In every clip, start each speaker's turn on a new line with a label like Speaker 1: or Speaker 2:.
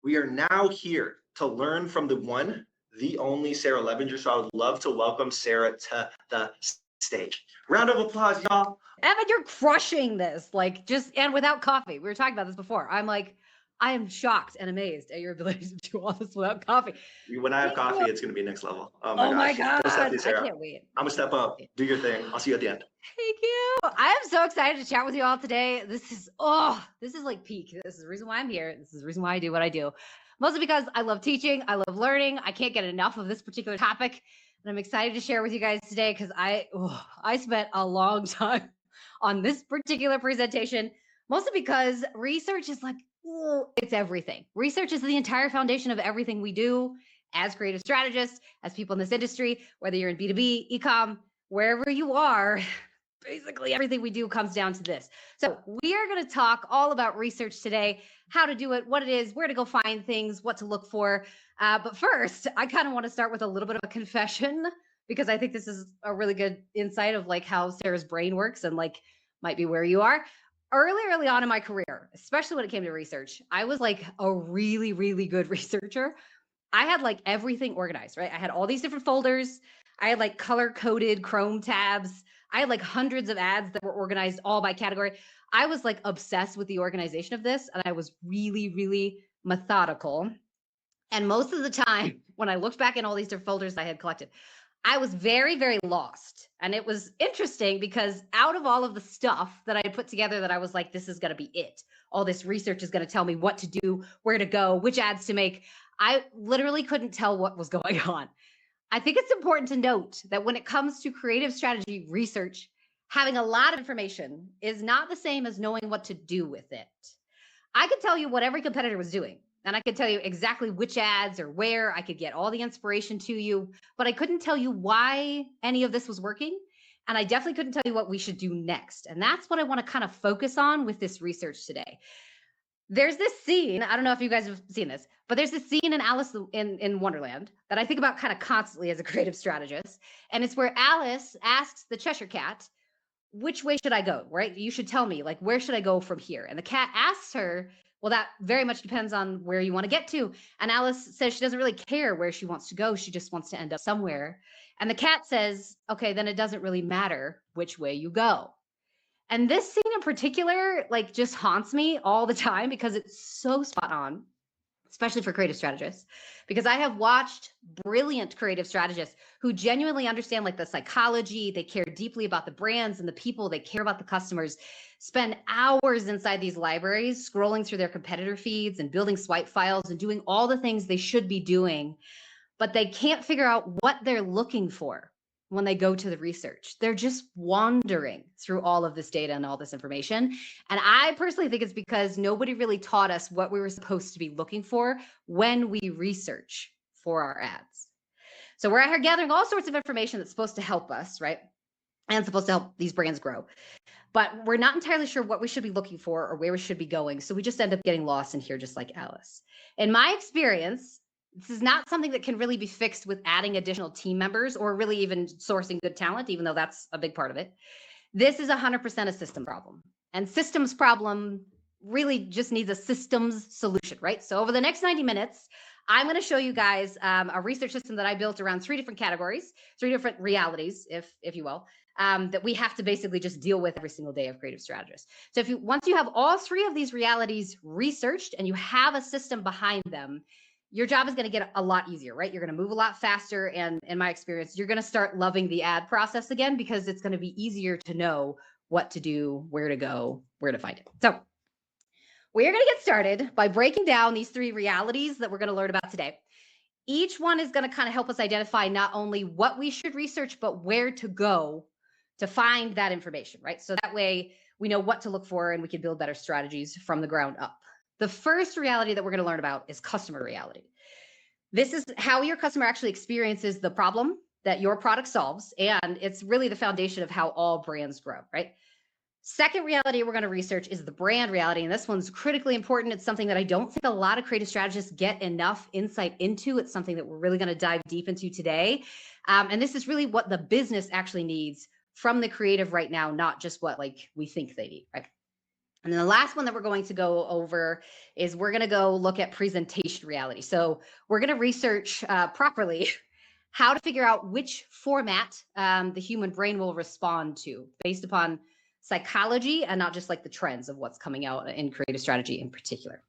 Speaker 1: We are now here to learn from the one, the only Sarah Levinger. So I would love to welcome Sarah to the stage. Round of applause, y'all.
Speaker 2: Evan, you're crushing this, and without coffee. We were talking about this before. I am shocked and amazed at your ability to do all this without coffee.
Speaker 1: When I have coffee, it's going to be next level. Oh
Speaker 2: Oh my
Speaker 1: gosh.
Speaker 2: God.
Speaker 1: Stephanie, Sarah.
Speaker 2: I can't wait.
Speaker 1: I'm going to step up. Do your thing. I'll see you at the end.
Speaker 2: Thank you. I am so excited to chat with you all today. This is like peak. This is the reason why I'm here. This is the reason why I do what I do. Mostly because I love teaching. I love learning. I can't get enough of this particular topic. And I'm excited to share with you guys today because I spent a long time on this particular presentation, mostly because research is it's everything. Research is the entire foundation of everything we do as creative strategists, as people in this industry, whether you're in B2B, e-com, wherever you are. Basically, everything we do comes down to this. So we are going to talk all about research today, how to do it, what it is, where to go find things, what to look for. But first, I kind of want to start with a little bit of a confession, because I think this is a really good insight of how Sarah's brain works and might be where you are. Early on in my career, especially when it came to research, I was a really, really good researcher. I had everything organized, right? I had all these different folders. I had color-coded Chrome tabs. I had hundreds of ads that were organized all by category. I was obsessed with the organization of this, and I was really, really methodical. And most of the time, when I looked back in all these different folders I had collected, I was very, very lost. And it was interesting because out of all of the stuff that I had put together that I was like, this is going to be it. All this research is going to tell me what to do, where to go, which ads to make. I literally couldn't tell what was going on. I think it's important to note that when it comes to creative strategy research, having a lot of information is not the same as knowing what to do with it. I could tell you what every competitor was doing, and I could tell you exactly which ads or where. I could get all the inspiration to you, but I couldn't tell you why any of this was working. And I definitely couldn't tell you what we should do next. And that's what I want to kind of focus on with this research today. There's this scene, I don't know if you guys have seen this, but there's this scene in Alice in Wonderland that I think about kind of constantly as a creative strategist. And it's where Alice asks the Cheshire Cat, which way should I go, right? You should tell me, where should I go from here? And the cat asks her, well, that very much depends on where you want to get to. And Alice says she doesn't really care where she wants to go. She just wants to end up somewhere. And the cat says, okay, then it doesn't really matter which way you go. And this scene in particular, just haunts me all the time because it's so spot on, especially for creative strategists, because I have watched brilliant creative strategists who genuinely understand the psychology. They care deeply about the brands and the people. They care about the customers, spend hours inside these libraries, scrolling through their competitor feeds and building swipe files and doing all the things they should be doing, but they can't figure out what they're looking for when they go to the research. They're just wandering through all of this data and all this information. And I personally think it's because nobody really taught us what we were supposed to be looking for when we research for our ads. So we're out here gathering all sorts of information that's supposed to help us, right? And supposed to help these brands grow. But we're not entirely sure what we should be looking for or where we should be going. So we just end up getting lost in here, just like Alice. In my experience, this is not something that can really be fixed with adding additional team members or really even sourcing good talent, even though that's a big part of it. This is 100% a system problem. And systems problem really just needs a systems solution, right? So over the next 90 minutes, I'm going to show you guys a research system that I built around 3 different categories, 3 different realities, if you will, that we have to basically just deal with every single day of creative strategists. So once you have all 3 of these realities researched and you have a system behind them, your job is going to get a lot easier, right? You're going to move a lot faster. And in my experience, you're going to start loving the ad process again because it's going to be easier to know what to do, where to go, where to find it. So we are going to get started by breaking down these 3 realities that we're going to learn about today. Each one is going to kind of help us identify not only what we should research, but where to go to find that information, right? So that way we know what to look for and we can build better strategies from the ground up. The first reality that we're going to learn about is customer reality. This is how your customer actually experiences the problem that your product solves, and it's really the foundation of how all brands grow, right? Second reality we're going to research is the brand reality, and this one's critically important. It's something that I don't think a lot of creative strategists get enough insight into. It's something that we're really going to dive deep into today, and this is really what the business actually needs from the creative right now, not just what we think they need, right? And then the last one that we're going to go over is we're going to go look at presentation reality. So we're going to research properly how to figure out which format the human brain will respond to based upon psychology and not just like the trends of what's coming out in creative strategy in particular.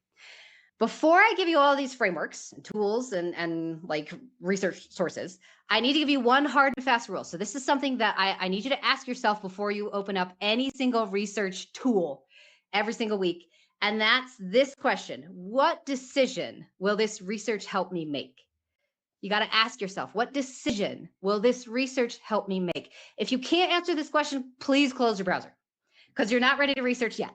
Speaker 2: Before I give you all these frameworks and tools and like research sources, I need to give you one hard and fast rule. So this is something that I need you to ask yourself before you open up any single research tool every single week. And that's this question: what decision will this research help me make? You got to ask yourself, what decision will this research help me make? If you can't answer this question, please close your browser because you're not ready to research yet.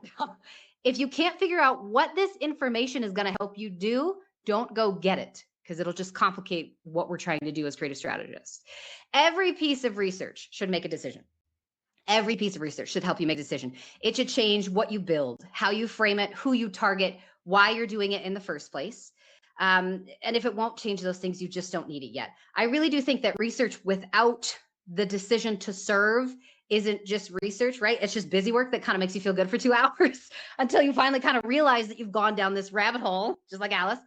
Speaker 2: If you can't figure out what this information is going to help you do, don't go get it because it'll just complicate what we're trying to do as creative strategists. Every piece of research should make a decision. Every piece of research should help you make a decision. It should change what you build, how you frame it, who you target, why you're doing it in the first place. And if it won't change those things, you just don't need it yet. I really do think that research without the decision to serve isn't just research, right? It's just busy work that kind of makes you feel good for 2 hours until you finally kind of realize that you've gone down this rabbit hole, just like Alice,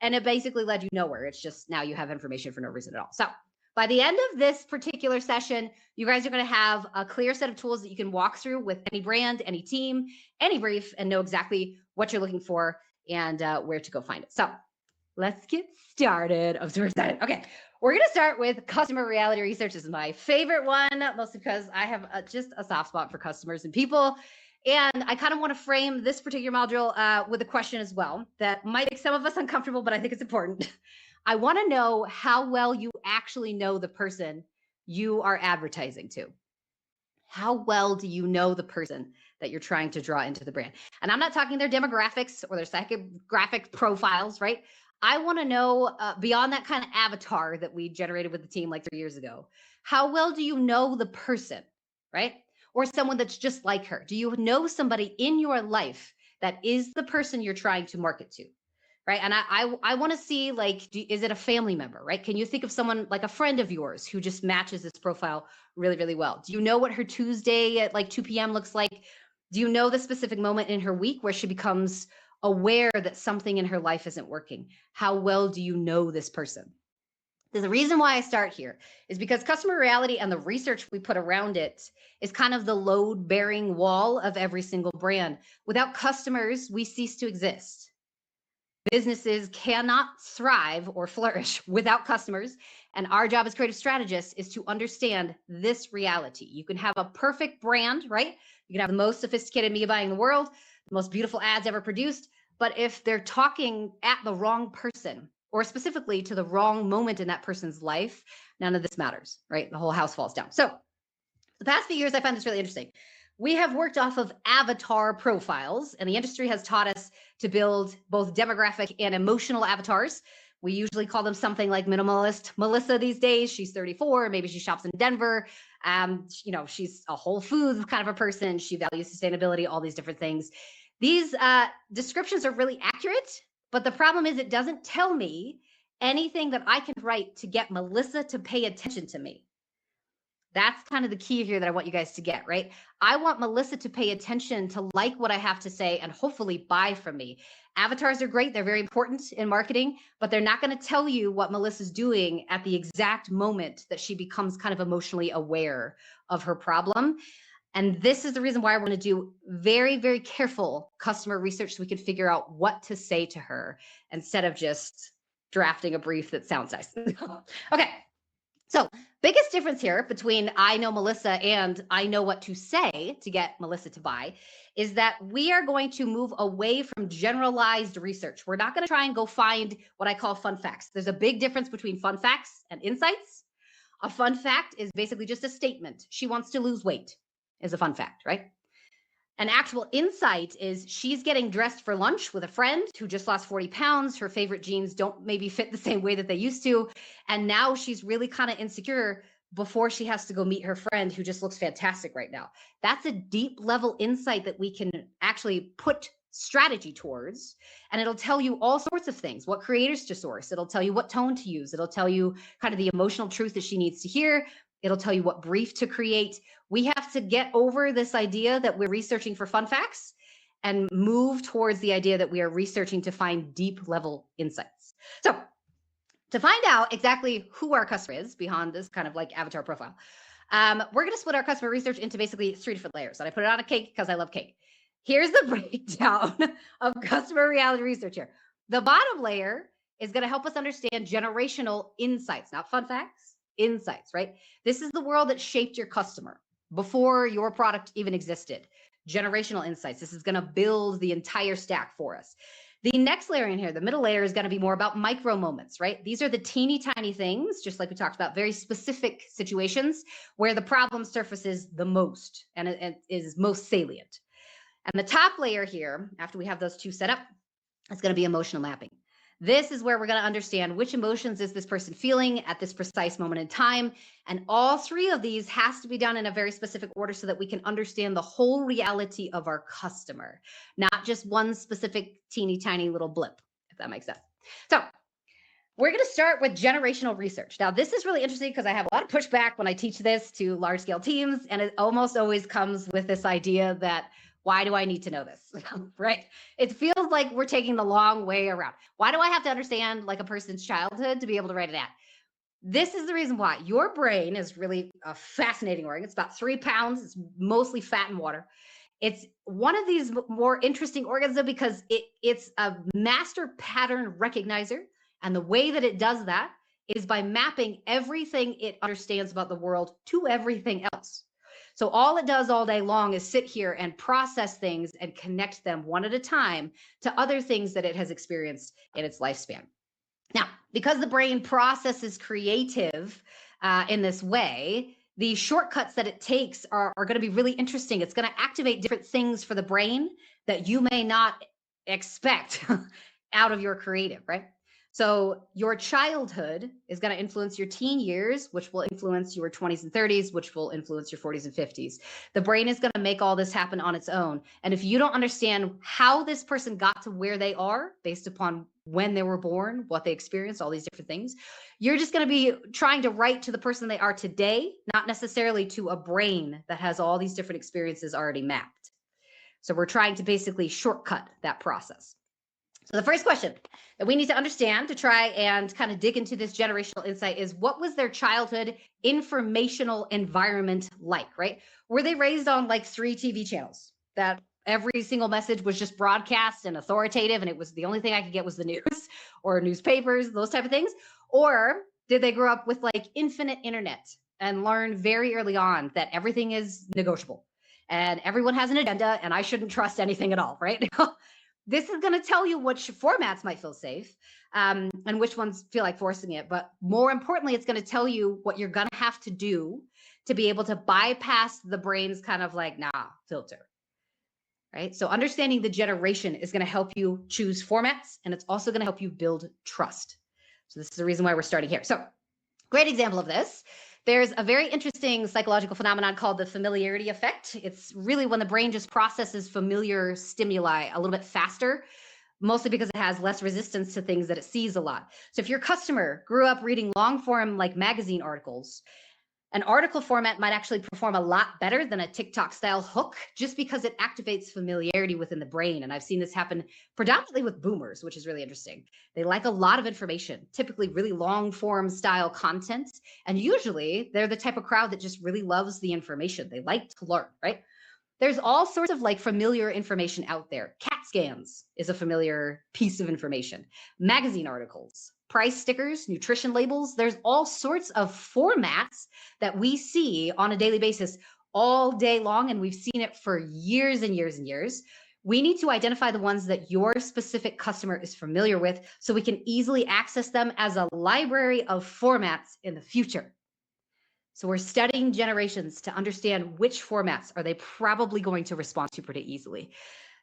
Speaker 2: and it basically led you nowhere. It's just now you have information for no reason at all. So by the end of this particular session, you guys are going to have a clear set of tools that you can walk through with any brand, any team, any brief, and know exactly what you're looking for and where to go find it. So let's get started. I'm super excited. Okay, we're going to start with customer reality research. This is my favorite one, mostly because I have just a soft spot for customers and people. And I kind of want to frame this particular module with a question as well that might make some of us uncomfortable, but I think it's important. I want to know how well you actually know the person you are advertising to. How well do you know the person that you're trying to draw into the brand? And I'm not talking their demographics or their psychographic profiles, right? I want to know beyond that kind of avatar that we generated with the team like 3 years ago, how well do you know the person, right? Or someone that's just like her? Do you know somebody in your life that is the person you're trying to market to? Right. And I want to see, like, is it a family member, right? Can you think of someone like a friend of yours who just matches this profile really, really well? Do you know what her Tuesday at like 2 p.m. looks like? Do you know the specific moment in her week where she becomes aware that something in her life isn't working? How well do you know this person? The reason why I start here is because customer reality and the research we put around it is kind of the load-bearing wall of every single brand. Without customers, we cease to exist. Businesses cannot thrive or flourish without customers. And our job as creative strategists is to understand this reality. You can have a perfect brand, right? You can have the most sophisticated media buying in the world, the most beautiful ads ever produced. But if they're talking at the wrong person, or specifically to the wrong moment in that person's life, none of this matters, right? The whole house falls down. So the past few years, I find this really interesting. We have worked off of avatar profiles, and the industry has taught us to build both demographic and emotional avatars. We usually call them something like minimalist Melissa these days. She's 34, maybe she shops in Denver. She's a Whole Foods kind of a person. She values sustainability, all these different things. These descriptions are really accurate, but the problem is it doesn't tell me anything that I can write to get Melissa to pay attention to me. That's kind of the key here that I want you guys to get, right? I want Melissa to pay attention, to like what I have to say, and hopefully buy from me. Avatars are great. They're very important in marketing, but they're not going to tell you what Melissa's doing at the exact moment that she becomes kind of emotionally aware of her problem. And this is the reason why we're going to do very, very careful customer research so we can figure out what to say to her instead of just drafting a brief that sounds nice. Okay. So biggest difference here between I know Melissa and I know what to say to get Melissa to buy is that we are going to move away from generalized research. We're not going to try and go find what I call fun facts. There's a big difference between fun facts and insights. A fun fact is basically just a statement. She wants to lose weight is a fun fact, right? An actual insight is she's getting dressed for lunch with a friend who just lost 40 pounds. Her favorite jeans don't maybe fit the same way that they used to. And now she's really kind of insecure before she has to go meet her friend who just looks fantastic right now. That's a deep level insight that we can actually put strategy towards. And it'll tell you all sorts of things, what creators to source. It'll tell you what tone to use. It'll tell you kind of the emotional truth that she needs to hear. It'll tell you what brief to create. We have to get over this idea that we're researching for fun facts and move towards the idea that we are researching to find deep level insights. So to find out exactly who our customer is beyond this kind of like avatar profile, we're going to split our customer research into basically 3 different layers. And I put it on a cake because I love cake. Here's the breakdown of customer reality research here. The bottom layer is going to help us understand generational insights, not fun facts, insights, right? This is the world that shaped your customer before your product even existed. Generational insights. This is going to build the entire stack for us. The next layer in here, the middle layer, is going to be more about micro moments, right? These are the teeny tiny things, just like we talked about, very specific situations where the problem surfaces the most and it is most salient. And the top layer here, after we have those two set up, is going to be emotional mapping. This is where we're going to understand which emotions is this person feeling at this precise moment in time. And all 3 of these has to be done in a very specific order so that we can understand the whole reality of our customer, not just one specific teeny tiny little blip, if that makes sense. So we're going to start with generational research. Now, this is really interesting because I have a lot of pushback when I teach this to large scale teams, and it almost always comes with this idea that, why do I need to know this? Right? It feels like we're taking the long way around. Why do I have to understand like a person's childhood to be able to write it out? This is the reason why. Your brain is really a fascinating organ. It's about 3 pounds. It's mostly fat and water. It's one of these more interesting organs though, because it's a master pattern recognizer. And the way that it does that is by mapping everything it understands about the world to everything else. So all it does all day long is sit here and process things and connect them one at a time to other things that it has experienced in its lifespan. Now, because the brain processes creative in this way, the shortcuts that it takes are going to be really interesting. It's going to activate different things for the brain that you may not expect out of your creative, right? So your childhood is going to influence your teen years, which will influence your 20s and 30s, which will influence your 40s and 50s. The brain is going to make all this happen on its own. And if you don't understand how this person got to where they are based upon when they were born, what they experienced, all these different things, you're just going to be trying to write to the person they are today, not necessarily to a brain that has all these different experiences already mapped. So we're trying to basically shortcut that process. So the first question that we need to understand to try and kind of dig into this generational insight is, what was their childhood informational environment like, right? Were they raised on like 3 TV channels that every single message was just broadcast and authoritative, and it was the only thing I could get was the news or newspapers, those type of things? Or did they grow up with like infinite internet and learn very early on that everything is negotiable and everyone has an agenda and I shouldn't trust anything at all, right? This is going to tell you which formats might feel safe and which ones feel like forcing it. But more importantly, it's going to tell you what you're going to have to do to be able to bypass the brain's kind of like, nah, filter. Right? So understanding the generation is going to help you choose formats, and it's also going to help you build trust. So this is the reason why we're starting here. So great example of this. There's a very interesting psychological phenomenon called the familiarity effect. It's really when the brain just processes familiar stimuli a little bit faster, mostly because it has less resistance to things that it sees a lot. So if your customer grew up reading long form like magazine articles, an article format might actually perform a lot better than a TikTok style hook, just because it activates familiarity within the brain. And I've seen this happen predominantly with boomers, which is really interesting. They like a lot of information, typically really long form style content. And usually they're the type of crowd that just really loves the information. They like to learn, right? There's all sorts of like familiar information out there. CAT scans is a familiar piece of information. Magazine articles, price stickers, nutrition labels. There's all sorts of formats that we see on a daily basis all day long, and we've seen it for years and years and years. We need to identify the ones that your specific customer is familiar with so we can easily access them as a library of formats in the future. So we're studying generations to understand which formats are they probably going to respond to pretty easily.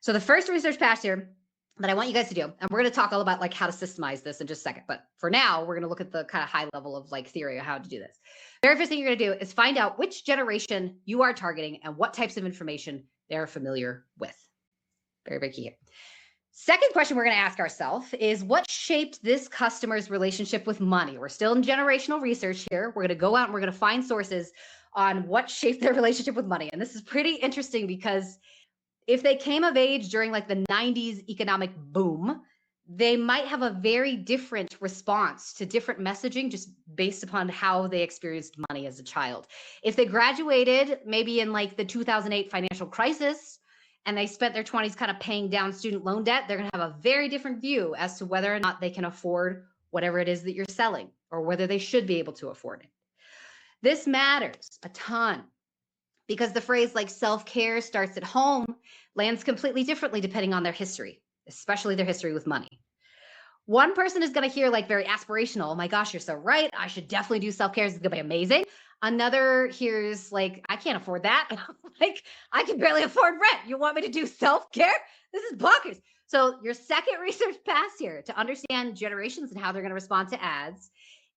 Speaker 2: So the first research pass here that I want you guys to do, and we're going to talk all about like how to systemize this in just a second, but for now, we're going to look at the kind of high level of like theory of how to do this. The very first thing you're going to do is find out which generation you are targeting and what types of information they're familiar with. Very, very key here. Second question we're going to ask ourselves is, what shaped this customer's relationship with money? We're still in generational research here. We're going to go out and we're going to find sources on what shaped their relationship with money. And this is pretty interesting because If they came of age during like the 90s economic boom, they might have a very different response to different messaging just based upon how they experienced money as a child. If they graduated maybe in like the 2008 financial crisis and they spent their 20s kind of paying down student loan debt, they're going to have a very different view as to whether or not they can afford whatever it is that you're selling or whether they should be able to afford it. This matters a ton because the phrase like self-care starts at home lands completely differently depending on their history, especially their history with money. One person is going to hear like very aspirational, oh my gosh, you're so right, I should definitely do self-care, it's going to be amazing. Another hears like, I can't afford that. Like, I can barely afford rent. You want me to do self-care? This is bonkers. So your second research pass here to understand generations and how they're going to respond to ads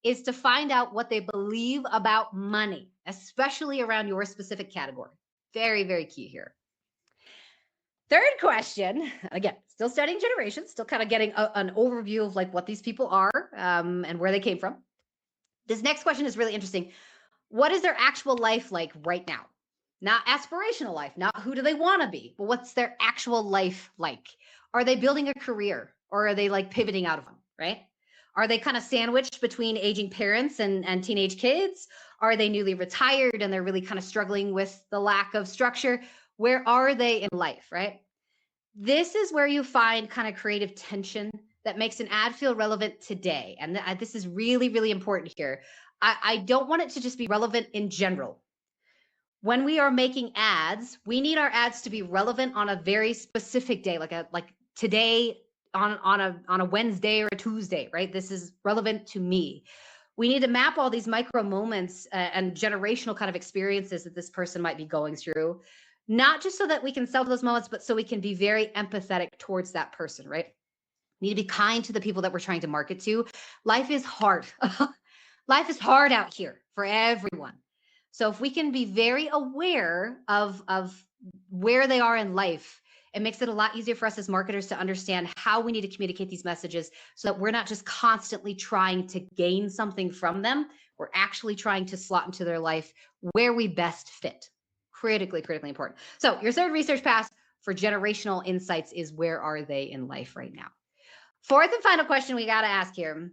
Speaker 2: is to find out what they believe about money, especially around your specific category. Very, very key here. Third question, again, still studying generations, still kind of getting an overview of like what these people are and where they came from. This next question is really interesting. What is their actual life like right now? Not aspirational life, not who do they want to be, but what's their actual life like? Are they building a career or are they like pivoting out of one, right? Are they kind of sandwiched between aging parents and teenage kids? Are they newly retired and they're really kind of struggling with the lack of structure? Where are they in life, right? This is where you find kind of creative tension that makes an ad feel relevant today. And this is really, really important here. I don't want it to just be relevant in general. When we are making ads, we need our ads to be relevant on a very specific day, like today on a Wednesday or a Tuesday, right? This is relevant to me. We need to map all these micro moments and generational kind of experiences that this person might be going through, not just so that we can sell those moments, but so we can be very empathetic towards that person, right? We need to be kind to the people that we're trying to market to. Life is hard. Life is hard out here for everyone. So if we can be very aware of where they are in life, it makes it a lot easier for us as marketers to understand how we need to communicate these messages so that we're not just constantly trying to gain something from them. We're actually trying to slot into their life where we best fit. Critically important. So your third research pass for generational insights is where are they in life right now? Fourth and final question we got to ask here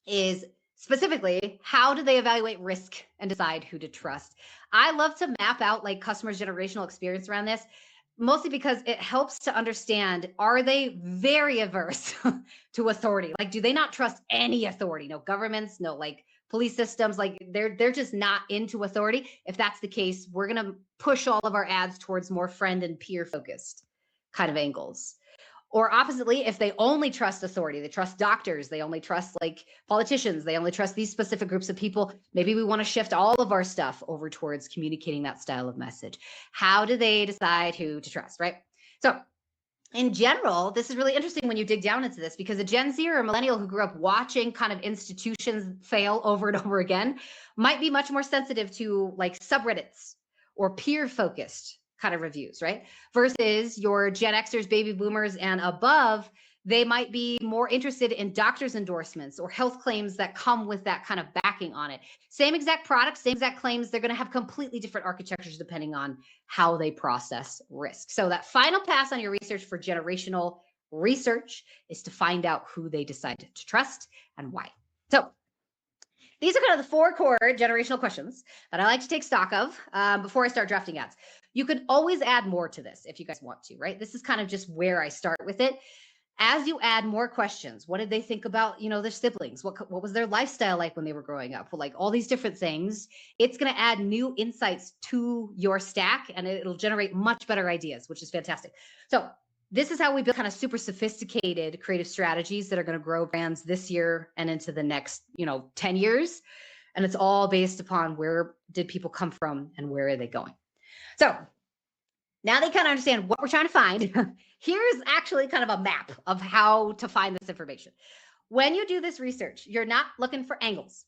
Speaker 2: is specifically, how do they evaluate risk and decide who to trust? I love to map out like customers' generational experience around this, mostly because it helps to understand, are they very averse to authority? Like, do they not trust any authority? No governments, no like police systems, like they're just not into authority. If that's the case, we're going to push all of our ads towards more friend and peer focused kind of angles. Or oppositely, if they only trust authority, they trust doctors, they only trust like politicians, they only trust these specific groups of people, maybe we want to shift all of our stuff over towards communicating that style of message. How do they decide who to trust, right? So in general, this is really interesting when you dig down into this, because a Gen Z or a millennial who grew up watching kind of institutions fail over and over again might be much more sensitive to like subreddits or peer focused kind of reviews, right? Versus your Gen Xers, baby boomers, and above, they might be more interested in doctor's endorsements or health claims that come with that kind of backing on it. Same exact products, same exact claims, they're going to have completely different architectures depending on how they process risk. So that final pass on your research for generational research is to find out who they decide to trust and why. So these are kind of the 4 core generational questions that I like to take stock of before I start drafting ads. You could always add more to this if you guys want to, right? This is kind of just where I start with it. As you add more questions, what did they think about, their siblings? What was their lifestyle like when they were growing up? Well, like all these different things, it's going to add new insights to your stack and it'll generate much better ideas, which is fantastic. So this is how we build kind of super sophisticated creative strategies that are going to grow brands this year and into the next, 10 years. And it's all based upon where did people come from and where are they going? So now they kind of understand what we're trying to find. Here's actually kind of a map of how to find this information. When you do this research, you're not looking for angles.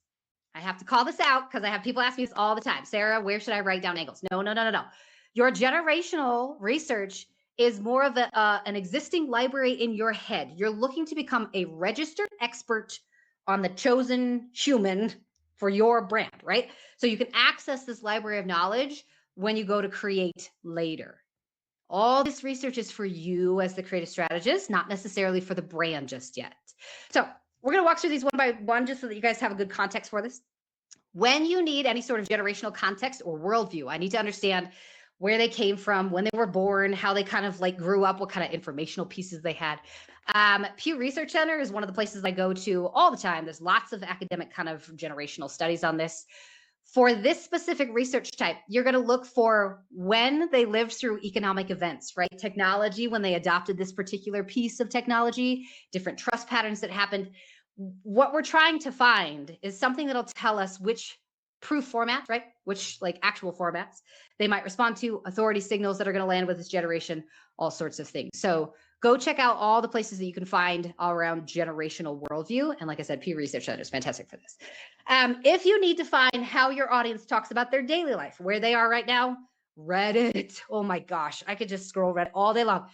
Speaker 2: I have to call this out because I have people ask me this all the time. Sarah, where should I write down angles? No. Your generational research is more of an existing library in your head. You're looking to become a registered expert on the chosen human for your brand, right? So you can access this library of knowledge when you go to create later. All this research is for you as the creative strategist, not necessarily for the brand just yet. So we're going to walk through these one by one just so that you guys have a good context for this. When you need any sort of generational context or worldview, I need to understand where they came from, when they were born, how they kind of like grew up, what kind of informational pieces they had. Pew Research Center is one of the places I go to all the time. There's lots of academic kind of generational studies on this. For this specific research type, you're going to look for when they lived through economic events, right? Technology, when they adopted this particular piece of technology, different trust patterns that happened. What we're trying to find is something that'll tell us which proof format, right? Which like actual formats they might respond to, authority signals that are going to land with this generation, all sorts of things. So go check out all the places that you can find all around generational worldview. And like I said, Pew Research Center is fantastic for this. If you need to find how your audience talks about their daily life, where they are right now, Reddit. Oh my gosh, I could just scroll Reddit all day long.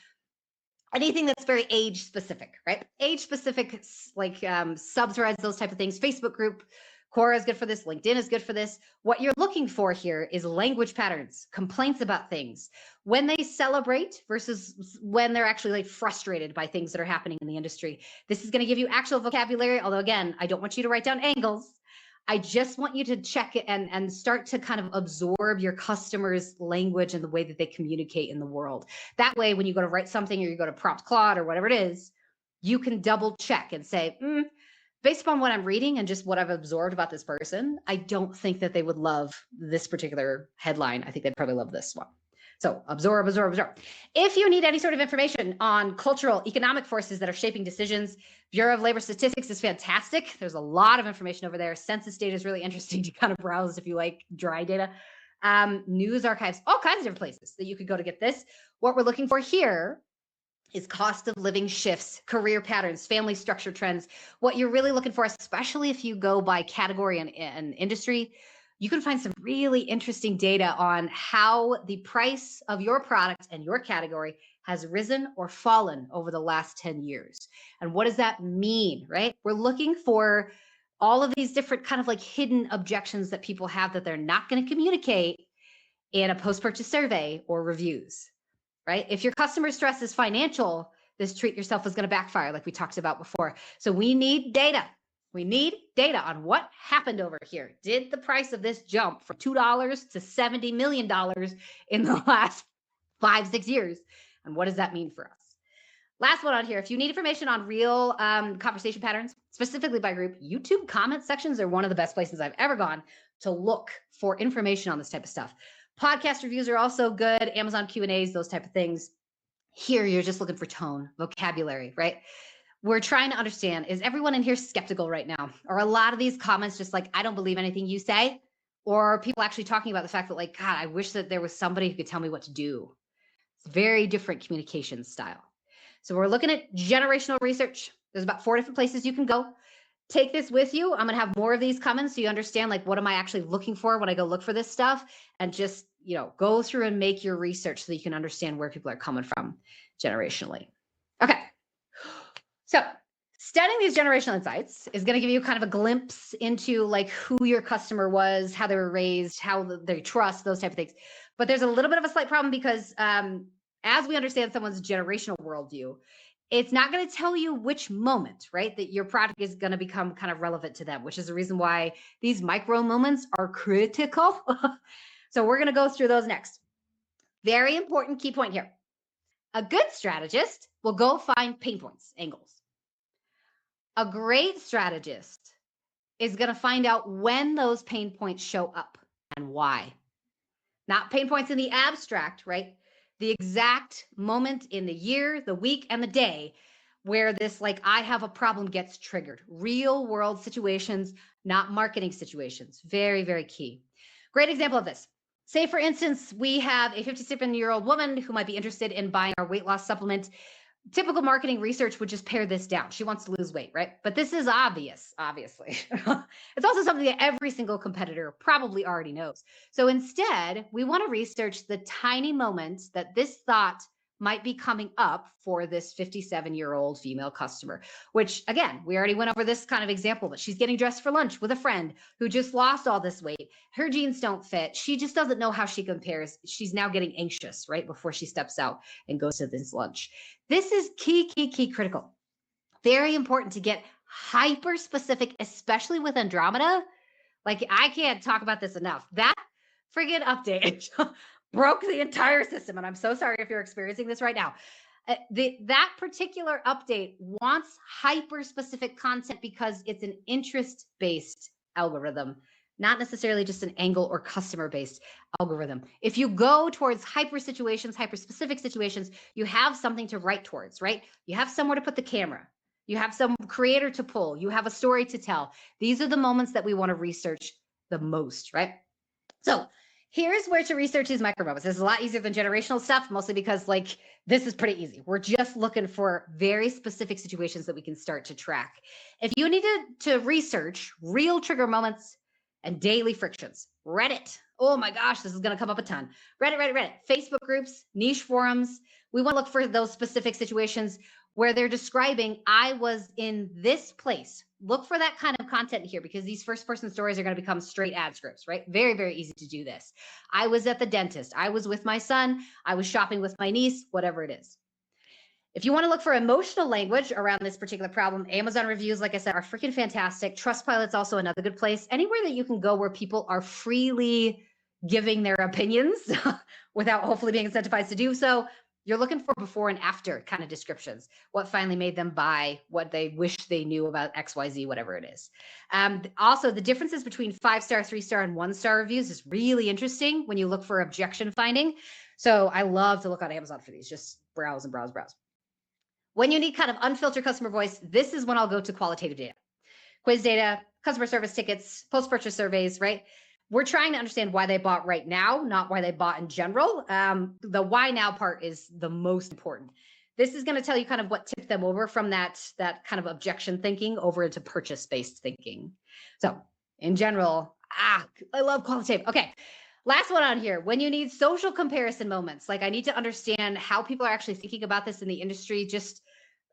Speaker 2: Anything that's very age specific, right? Age specific, like subthreads, those type of things. Facebook group, Quora is good for this. LinkedIn is good for this. What you're looking for here is language patterns, complaints about things, when they celebrate versus when they're actually like frustrated by things that are happening in the industry. This is going to give you actual vocabulary. Although again, I don't want you to write down angles. I just want you to check it and start to kind of absorb your customers' language and the way that they communicate in the world. That way, when you go to write something or you go to prompt Claude or whatever it is, you can double check and say, based upon what I'm reading and just what I've absorbed about this person, I don't think that they would love this particular headline. I think they'd probably love this one. So absorb. If you need any sort of information on cultural, economic forces that are shaping decisions, Bureau of Labor Statistics is fantastic. There's a lot of information over there. Census data is really interesting to kind of browse if you like dry data. News archives, all kinds of different places that you could go to get this. What we're looking for here is cost of living shifts, career patterns, family structure trends. What you're really looking for, especially if you go by category and industry, you can find some really interesting data on how the price of your product and your category has risen or fallen over the last 10 years. And what does that mean, right? We're looking for all of these different kind of like hidden objections that people have that they're not going to communicate in a post-purchase survey or reviews, right? If your customer stress is financial, this treat yourself is going to backfire like we talked about before. So we need data. We need data on what happened over here. Did the price of this jump from $2 to $70 million in the last 5-6 years? And what does that mean for us? Last one on here. If you need information on real conversation patterns, specifically by group, YouTube comment sections are one of the best places I've ever gone to look for information on this type of stuff. Podcast reviews are also good. Amazon Q&As, those type of things. Here, you're just looking for tone, vocabulary, right? We're trying to understand, is everyone in here skeptical right now? Are a lot of these comments just like, I don't believe anything you say? Or are people actually talking about the fact that like, God, I wish that there was somebody who could tell me what to do? It's very different communication style. So we're looking at generational research. There's about 4 different places you can go. Take this with you. I'm going to have more of these coming so you understand like, what am I actually looking for when I go look for this stuff? And just, go through and make your research so that you can understand where people are coming from generationally. Okay. So studying these generational insights is going to give you kind of a glimpse into like who your customer was, how they were raised, how they trust, those type of things. But there's a little bit of a slight problem because as we understand someone's generational worldview, it's not going to tell you which moment, right, that your product is going to become kind of relevant to them, which is the reason why these micro moments are critical. So we're going to go through those next. Very important key point here. A good strategist will go find pain points, angles. A great strategist is going to find out when those pain points show up and why. Not pain points in the abstract, right? The exact moment in the year, the week, and the day where this like I have a problem gets triggered. Real world situations, not marketing situations. Very, very key. Great example of this. Say, for instance, we have a 57-year-old woman who might be interested in buying our weight loss supplement. Typical marketing research would just pare this down. She wants to lose weight, right? But this is obvious, obviously. It's also something that every single competitor probably already knows. So instead, we want to research the tiny moments that this thought might be coming up for this 57-year-old female customer, which again, we already went over this kind of example, but she's getting dressed for lunch with a friend who just lost all this weight. Her jeans don't fit. She just doesn't know how she compares. She's now getting anxious right before she steps out and goes to this lunch. This is key critical. Very important to get hyper specific, especially with Andromeda. Like, I can't talk about this enough. That friggin' update broke the entire system. And I'm so sorry if you're experiencing this right now. That particular update wants hyper-specific content because it's an interest-based algorithm, not necessarily just an angle or customer-based algorithm. If you go towards hyper-specific situations, you have something to write towards, right? You have somewhere to put the camera. You have some creator to pull. You have a story to tell. These are the moments that we want to research the most, right? So here's where to research these micro moments. This is a lot easier than generational stuff, mostly because like this is pretty easy. We're just looking for very specific situations that we can start to track. If you needed to research real trigger moments and daily frictions, Reddit. Oh my gosh, this is going to come up a ton. Reddit, Facebook groups, niche forums. We want to look for those specific situations where they're describing, I was in this place. Look for that kind of content here because these first person stories are going to become straight ad scripts, right? Very, very easy to do this. I was at the dentist. I was with my son. I was shopping with my niece, whatever it is. If you want to look for emotional language around this particular problem, Amazon reviews, like I said, are freaking fantastic. Trustpilot's also another good place. Anywhere that you can go where people are freely giving their opinions without hopefully being incentivized to do so. You're looking for before and after kind of descriptions. What finally made them buy, what they wish they knew about XYZ, whatever it is. Also, the differences between 5-star, 3-star, and 1-star reviews is really interesting when you look for objection finding. So I love to look on Amazon for these. Just browse and browse. When you need kind of unfiltered customer voice, this is when I'll go to qualitative data. Quiz data, customer service tickets, post-purchase surveys, right? We're trying to understand why they bought right now, not why they bought in general. The why now part is the most important. This is going to tell you kind of what tipped them over from that kind of objection thinking over into purchase-based thinking. So in general, I love qualitative. Okay, last one on here. When you need social comparison moments, like I need to understand how people are actually thinking about this in the industry, just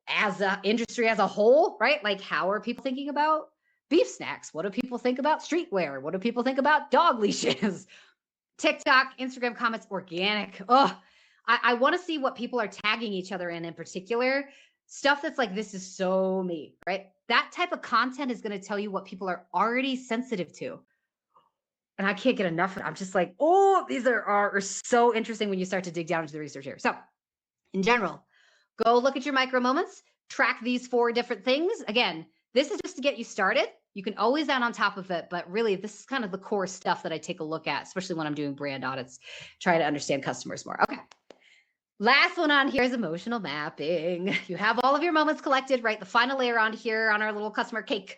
Speaker 2: as an industry as a whole, right? Like how are people thinking about beef snacks? What do people think about streetwear? What do people think about dog leashes? TikTok, Instagram comments, organic. I want to see what people are tagging each other in particular. Stuff that's like, this is so me, right? That type of content is going to tell you what people are already sensitive to. And I can't get enough of it. I'm just like, these are so interesting when you start to dig down into the research here. So in general, go look at your micro moments, track these 4 different things. Again, this is just to get you started. You can always add on top of it, but really this is kind of the core stuff that I take a look at, especially when I'm doing brand audits, try to understand customers more. Okay. Last one on here is emotional mapping. You have all of your moments collected, right? The final layer on here on our little customer cake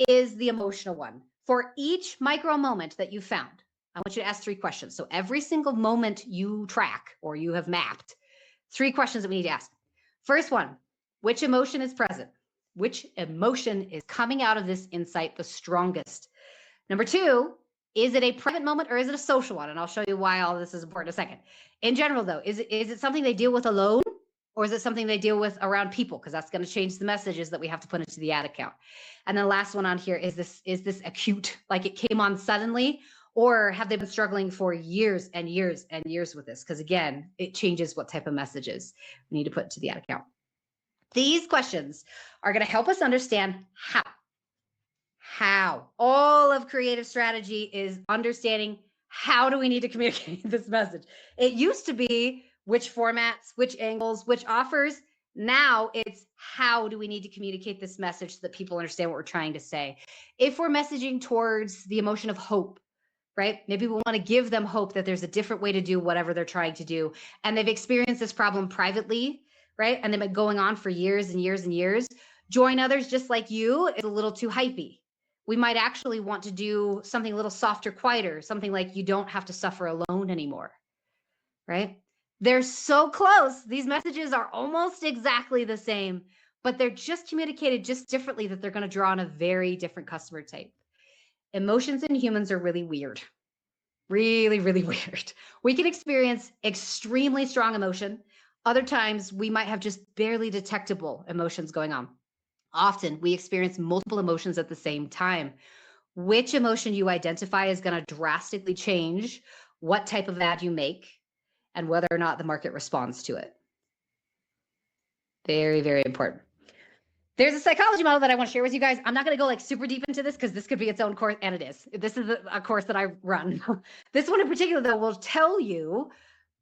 Speaker 2: is the emotional one. For each micro moment that you found, I want you to ask 3 questions. So every single moment you track or you have mapped, 3 questions that we need to ask. First one, which emotion is present? Which emotion is coming out of this insight the strongest? Number 2, is it a private moment or is it a social one? And I'll show you why all this is important in a second. In general, though, is it something they deal with alone or is it something they deal with around people? Because that's going to change the messages that we have to put into the ad account. And then last one on here, is this acute, like it came on suddenly, or have they been struggling for years and years and years with this? Because again, it changes what type of messages we need to put into the ad account. These questions are going to help us understand how. All of creative strategy is understanding how do we need to communicate this message. It used to be which formats, which angles, which offers. Now it's how do we need to communicate this message so that people understand what we're trying to say. If we're messaging towards the emotion of hope, right? Maybe we want to give them hope that there's a different way to do whatever they're trying to do. And they've experienced this problem privately, right? And they've been going on for years and years and years. Join others just like you is a little too hypey. We might actually want to do something a little softer, quieter, something like you don't have to suffer alone anymore, right? They're so close. These messages are almost exactly the same, but they're just communicated just differently that they're going to draw on a very different customer type. Emotions in humans are really weird. Really, really weird. We can experience extremely strong emotion, Other times we might have just barely detectable emotions going on. Often we experience multiple emotions at the same time. Which emotion you identify is going to drastically change what type of ad you make and whether or not the market responds to it. Very, very important. There's a psychology model that I want to share with you guys. I'm not going to go like super deep into this because this could be its own course, and it is. This is a course that I run. This one in particular, though, will tell you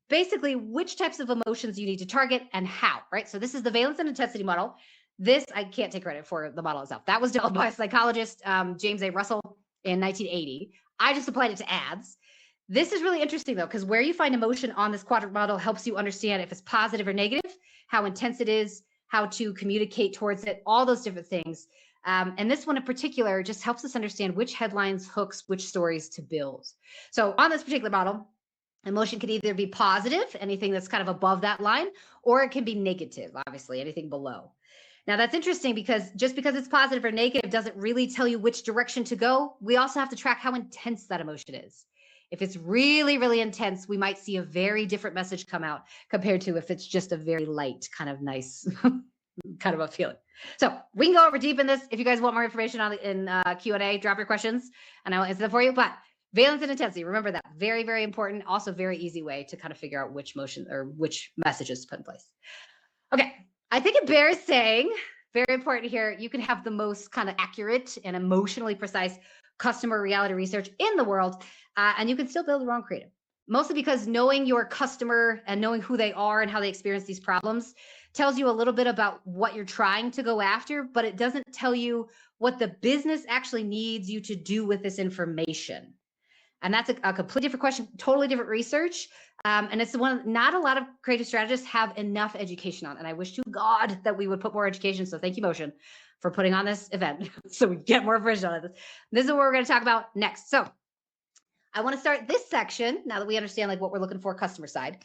Speaker 2: basically which types of emotions you need to target and how, right? So this is the Valence and Intensity model. This, I can't take credit for the model itself. That was developed by a psychologist, James A. Russell, in 1980. I just applied it to ads. This is really interesting, though, because where you find emotion on this quadrant model helps you understand if it's positive or negative, how intense it is, how to communicate towards it, all those different things. And this one in particular just helps us understand which headlines, hooks, which stories to build. So on this particular model, emotion can either be positive, anything that's kind of above that line, or it can be negative, obviously, anything below. Now that's interesting because just because it's positive or negative doesn't really tell you which direction to go. We also have to track how intense that emotion is. If it's really, really intense, we might see a very different message come out compared to if it's just a very light, kind of nice kind of a feeling. So we can go over deep in this. If you guys want more information on in Q&A, drop your questions and I'll answer them for you. But valence and intensity, remember that. Very, very important. Also very easy way to kind of figure out which motion or which messages to put in place. Okay, I think it bears saying, very important here, you can have the most kind of accurate and emotionally precise customer reality research in the world, and you can still build the wrong creative. Mostly because knowing your customer and knowing who they are and how they experience these problems tells you a little bit about what you're trying to go after, but it doesn't tell you what the business actually needs you to do with this information. And that's a completely different question, totally different research. And it's the one not a lot of creative strategists have enough education on. And I wish to God that we would put more education. So thank you, Motion, for putting on this event so we get more information on this. This is what we're going to talk about next. So I want to start this section, now that we understand like what we're looking for customer side,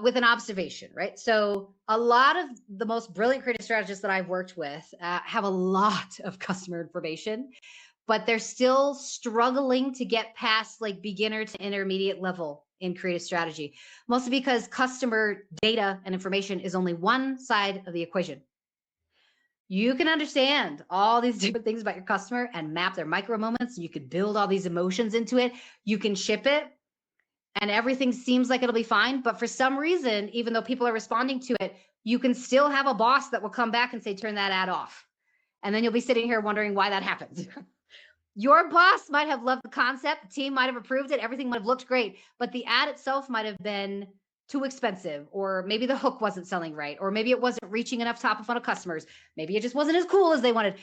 Speaker 2: with an observation, right? So a lot of the most brilliant creative strategists that I've worked with have a lot of customer information, but they're still struggling to get past like beginner to intermediate level in creative strategy, mostly because customer data and information is only one side of the equation. You can understand all these different things about your customer and map their micro moments. You could build all these emotions into it. You can ship it and everything seems like it'll be fine. But for some reason, even though people are responding to it, you can still have a boss that will come back and say, turn that ad off. And then you'll be sitting here wondering why that happens. Your boss might have loved the concept, the team might have approved it, everything might have looked great, but the ad itself might have been too expensive, or maybe the hook wasn't selling right, or maybe it wasn't reaching enough top of funnel customers. Maybe it just wasn't as cool as they wanted.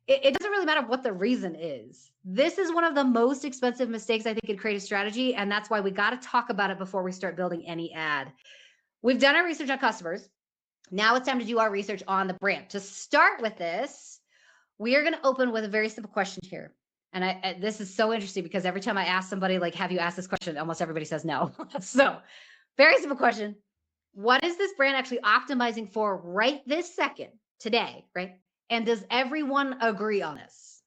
Speaker 2: It doesn't really matter what the reason is. This is one of the most expensive mistakes, I think, in creative strategy, and that's why we got to talk about it before we start building any ad. We've done our research on customers. Now it's time to do our research on the brand. To start with this, we are going to open with a very simple question here. And this is so interesting because every time I ask somebody, like, have you asked this question? Almost everybody says no. So very simple question. What is this brand actually optimizing for right this second, today, right? And does everyone agree on this?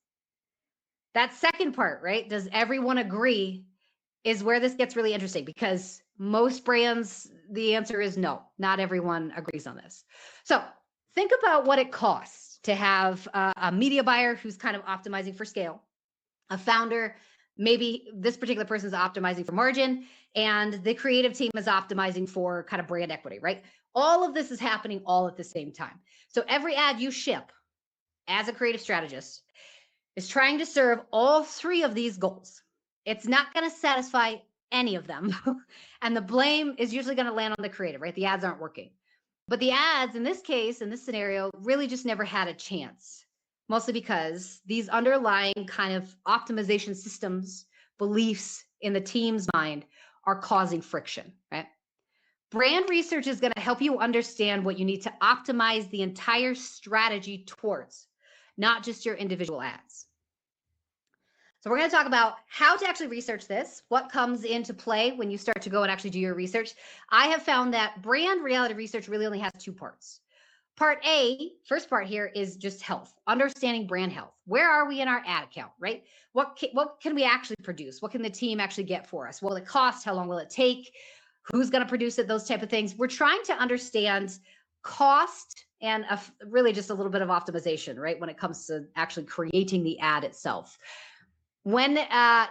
Speaker 2: That second part, right? Does everyone agree is where this gets really interesting because most brands, the answer is no, not everyone agrees on this. So think about what it costs to have a media buyer who's kind of optimizing for scale, a founder, maybe this particular person is optimizing for margin, and the creative team is optimizing for kind of brand equity, right? All of this is happening all at the same time. So every ad you ship as a creative strategist is trying to serve all three of these goals. It's not going to satisfy any of them. And the blame is usually going to land on the creative, right? The ads aren't working. But the ads in this case, in this scenario, really just never had a chance. Mostly because these underlying kind of optimization systems, beliefs in the team's mind are causing friction, right? Brand research is going to help you understand what you need to optimize the entire strategy towards, not just your individual ads. So we're going to talk about how to actually research this, what comes into play when you start to go and actually do your research. I have found that brand reality research really only has two parts. Part A, first part here is just health, understanding brand health. Where are we in our ad account, right? What can we actually produce? What can the team actually get for us? Will it cost? How long will it take? who's going to produce it, those type of things. We're trying to understand cost and really just a little bit of optimization, right? When it comes to actually creating the ad itself. When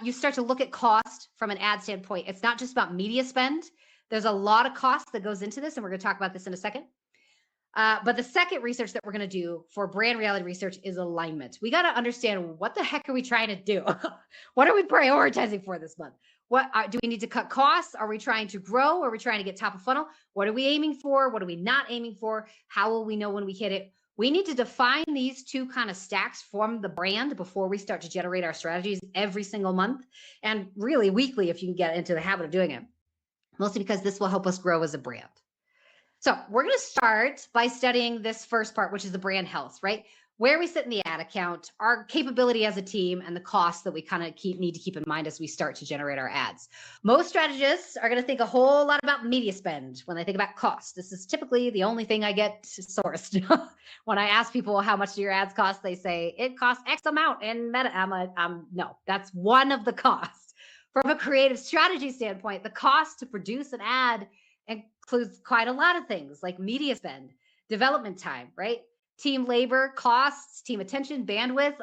Speaker 2: you start to look at cost from an ad standpoint, it's not just about media spend. There's a lot of cost that goes into this, and we're going to talk about this in a second. But the second research that we're going to do for brand reality research is alignment. We got to understand, what the heck are we trying to do? What are we prioritizing for this month? What do we need to cut costs? Are we trying to grow? Are we trying to get top of funnel? What are we aiming for? What are we not aiming for? How will we know when we hit it? We need to define these two kind of stacks from the brand before we start to generate our strategies every single month, and really weekly if you can get into the habit of doing it, mostly because this will help us grow as a brand. So we're going to start by studying this first part, which is the brand health, right? Where we sit in the ad account, our capability as a team, and the costs that we kind of need to keep in mind as we start to generate our ads. Most strategists are going to think a whole lot about media spend when they think about cost. This is typically the only thing I get sourced. When I ask people, how much do your ads cost? They say it costs X amount in Meta. I'm like, no, that's one of the costs. From a creative strategy standpoint, the cost to produce an ad includes quite a lot of things like media spend, development time, right? Team labor costs, team attention, bandwidth,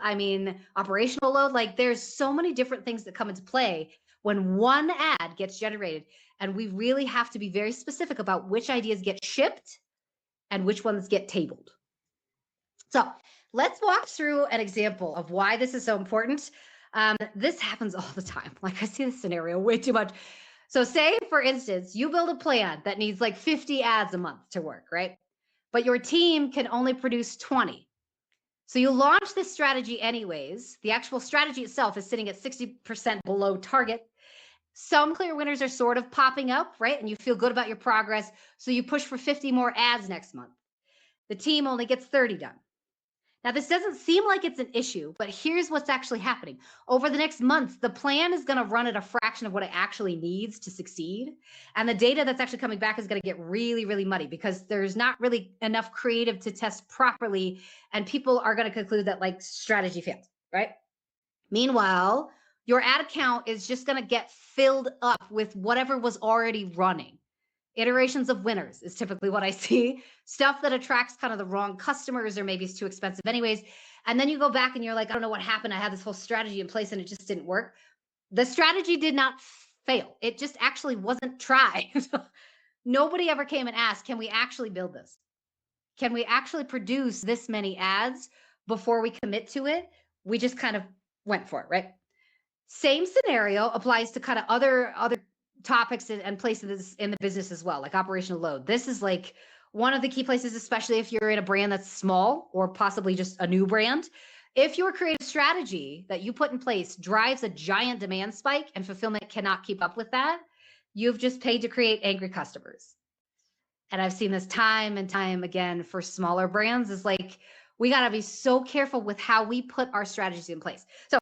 Speaker 2: operational load. Like, there's so many different things that come into play when one ad gets generated. And we really have to be very specific about which ideas get shipped and which ones get tabled. So let's walk through an example of why this is so important. This happens all the time. Like, I see this scenario way too much. So say, for instance, you build a plan that needs like 50 ads a month to work, right? But your team can only produce 20. So you launch this strategy anyways. The actual strategy itself is sitting at 60% below target. Some clear winners are sort of popping up, right? And you feel good about your progress. So you push for 50 more ads next month. The team only gets 30 done. Now, this doesn't seem like it's an issue, but here's what's actually happening. Over the next month, the plan is going to run at a fraction of what it actually needs to succeed. And the data that's actually coming back is going to get really, really muddy because there's not really enough creative to test properly. And people are going to conclude that, like, strategy failed, right? Meanwhile, your ad account is just going to get filled up with whatever was already running. Iterations of winners is typically what I see. Stuff that attracts kind of the wrong customers, or maybe it's too expensive anyways. And then you go back and you're like, I don't know what happened. I had this whole strategy in place and it just didn't work. The strategy did not fail. It just actually wasn't tried. Nobody ever came and asked, can we actually build this? Can we actually produce this many ads before we commit to it? We just kind of went for it, right? Same scenario applies to kind of other topics and places in the business as well, like operational load. This is like one of the key places, especially if you're in a brand that's small or possibly just a new brand. If your creative strategy that you put in place drives a giant demand spike and fulfillment cannot keep up with that, you've just paid to create angry customers. And I've seen this time and time again for smaller brands. It's like, we got to be so careful with how we put our strategies in place. So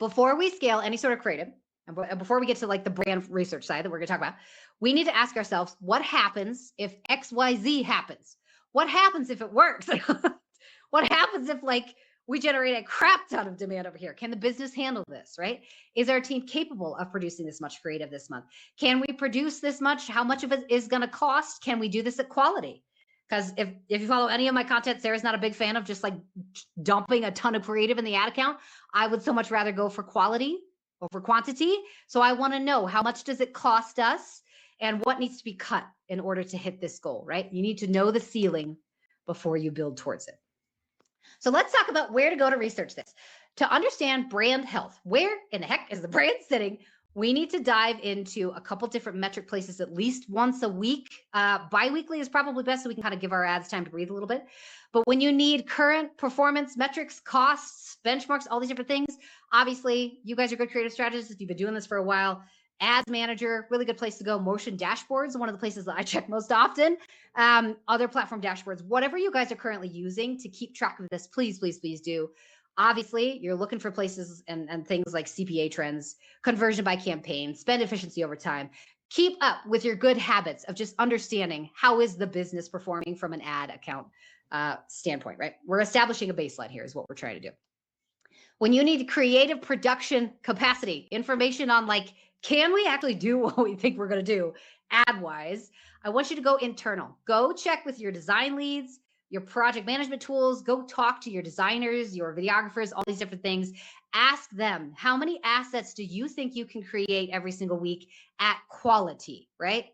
Speaker 2: before we scale any sort of creative, and before we get to like the brand research side that we're going to talk about, we need to ask ourselves, what happens if XYZ happens? What happens if it works? What happens if, like, we generate a crap ton of demand over here? Can the business handle this, right? Is our team capable of producing this much creative this month? Can we produce this much? How much of it is going to cost? Can we do this at quality? Because if you follow any of my content, Sarah's not a big fan of just like dumping a ton of creative in the ad account. I would so much rather go for quality over quantity. So I want to know, how much does it cost us and what needs to be cut in order to hit this goal, right? You need to know the ceiling before you build towards it. So let's talk about where to go to research this. To understand brand health, where in the heck is the brand sitting? We need to dive into a couple different metric places at least once a week. Bi-weekly is probably best, so we can kind of give our ads time to breathe a little bit. But when you need current performance metrics, costs, benchmarks, all these different things, obviously you guys are good creative strategists. If you've been doing this for a while, Ads Manager, really good place to go. Motion dashboards, one of the places that I check most often. Other platform dashboards, whatever you guys are currently using to keep track of this, please, please, please do. Obviously, you're looking for places and things like CPA trends, conversion by campaign, spend efficiency over time. Keep up with your good habits of just understanding how is the business performing from an ad account standpoint, right? We're establishing a baseline here is what we're trying to do. When you need creative production capacity, information on like, can we actually do what we think we're going to do? ad wise, I want you to go internal. Go check with your design leads, your project management tools. Go talk to your designers, your videographers, all these different things. Ask them, how many assets do you think you can create every single week at quality, right?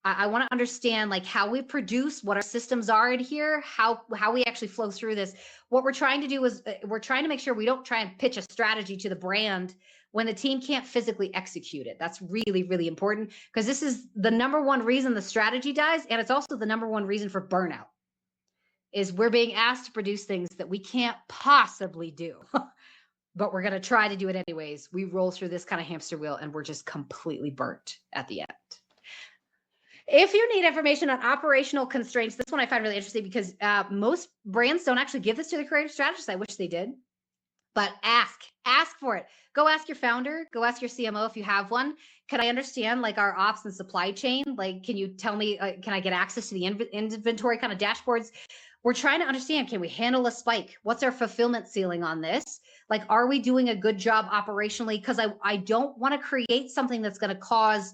Speaker 2: I want to understand like how we produce, what our systems are in here, how we actually flow through this. What we're trying to do is we're trying to make sure we don't try and pitch a strategy to the brand when the team can't physically execute it. That's really, really important, because this is the number one reason the strategy dies. And it's also the number one reason for burnout, is we're being asked to produce things that we can't possibly do, but we're going to try to do it anyways. We roll through this kind of hamster wheel and we're just completely burnt at the end. If you need information on operational constraints, this one I find really interesting because most brands don't actually give this to the creative strategists. I wish they did, but ask for it. Go ask your founder, go ask your CMO if you have one. Can I understand like our ops and supply chain? Like, can you tell me, can I get access to the inventory kind of dashboards? We're trying to understand, can we handle a spike? What's our fulfillment ceiling on this? Like, are we doing a good job operationally? Because I don't want to create something that's going to cause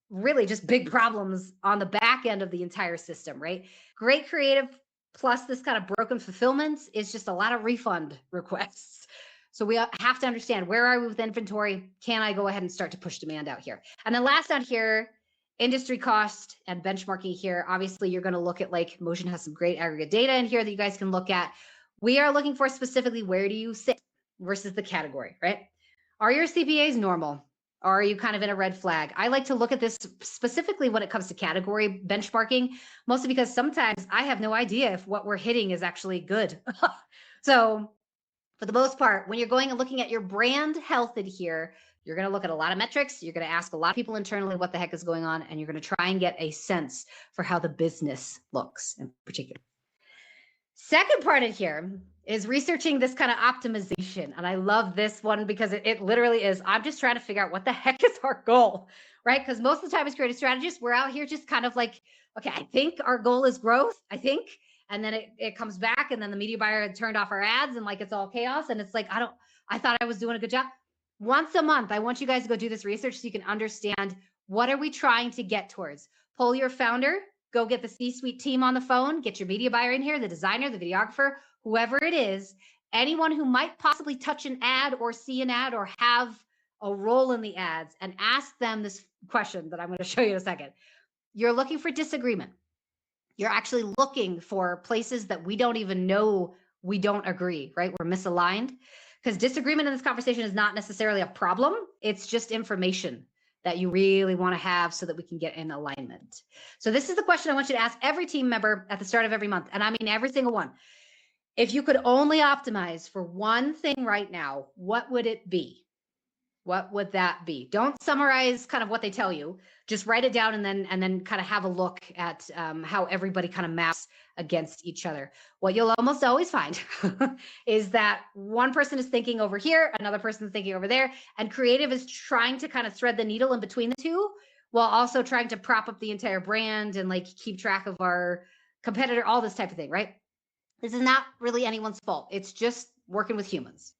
Speaker 2: really just big problems on the back end of the entire system, right? Great creative plus this kind of broken fulfillment is just a lot of refund requests. So we have to understand, where are we with inventory? Can I go ahead and start to push demand out here? And then last down here, industry cost and benchmarking here. Obviously, you're going to look at, like, Motion has some great aggregate data in here that you guys can look at. We are looking for specifically, where do you sit versus the category, right? Are your CPAs normal? Or are you kind of in a red flag? I like to look at this specifically when it comes to category benchmarking, mostly because sometimes I have no idea if what we're hitting is actually good. So for the most part, when you're going and looking at your brand health in here, you're going to look at a lot of metrics. You're going to ask a lot of people internally what the heck is going on, and you're going to try and get a sense for how the business looks in particular. Second part in here is researching this kind of optimization. And I love this one because it literally is, I'm just trying to figure out what the heck is our goal, right? Because most of the time as creative strategists, we're out here just kind of like, okay, I think our goal is growth, I think. And then it comes back, and then the media buyer had turned off our ads, and like, it's all chaos. And it's like, I thought I was doing a good job. Once a month, I want you guys to go do this research so you can understand, what are we trying to get towards? Pull your founder, go get the C-suite team on the phone, get your media buyer in here, the designer, the videographer, whoever it is, anyone who might possibly touch an ad or see an ad or have a role in the ads, and ask them this question that I'm going to show you in a second. You're looking for disagreement. You're actually looking for places that we don't even know we don't agree, right? We're misaligned, because disagreement in this conversation is not necessarily a problem. It's just information that you really want to have so that we can get in alignment. So this is the question I want you to ask every team member at the start of every month. And I mean, every single one. If you could only optimize for one thing right now, what would it be? What would that be? Don't summarize kind of what they tell you. Just write it down, and then kind of have a look at how everybody kind of maps against each other. What you'll almost always find is that one person is thinking over here, another person is thinking over there, and creative is trying to kind of thread the needle in between the two, while also trying to prop up the entire brand and like keep track of our competitor, all this type of thing, right? This is not really anyone's fault. It's just working with humans.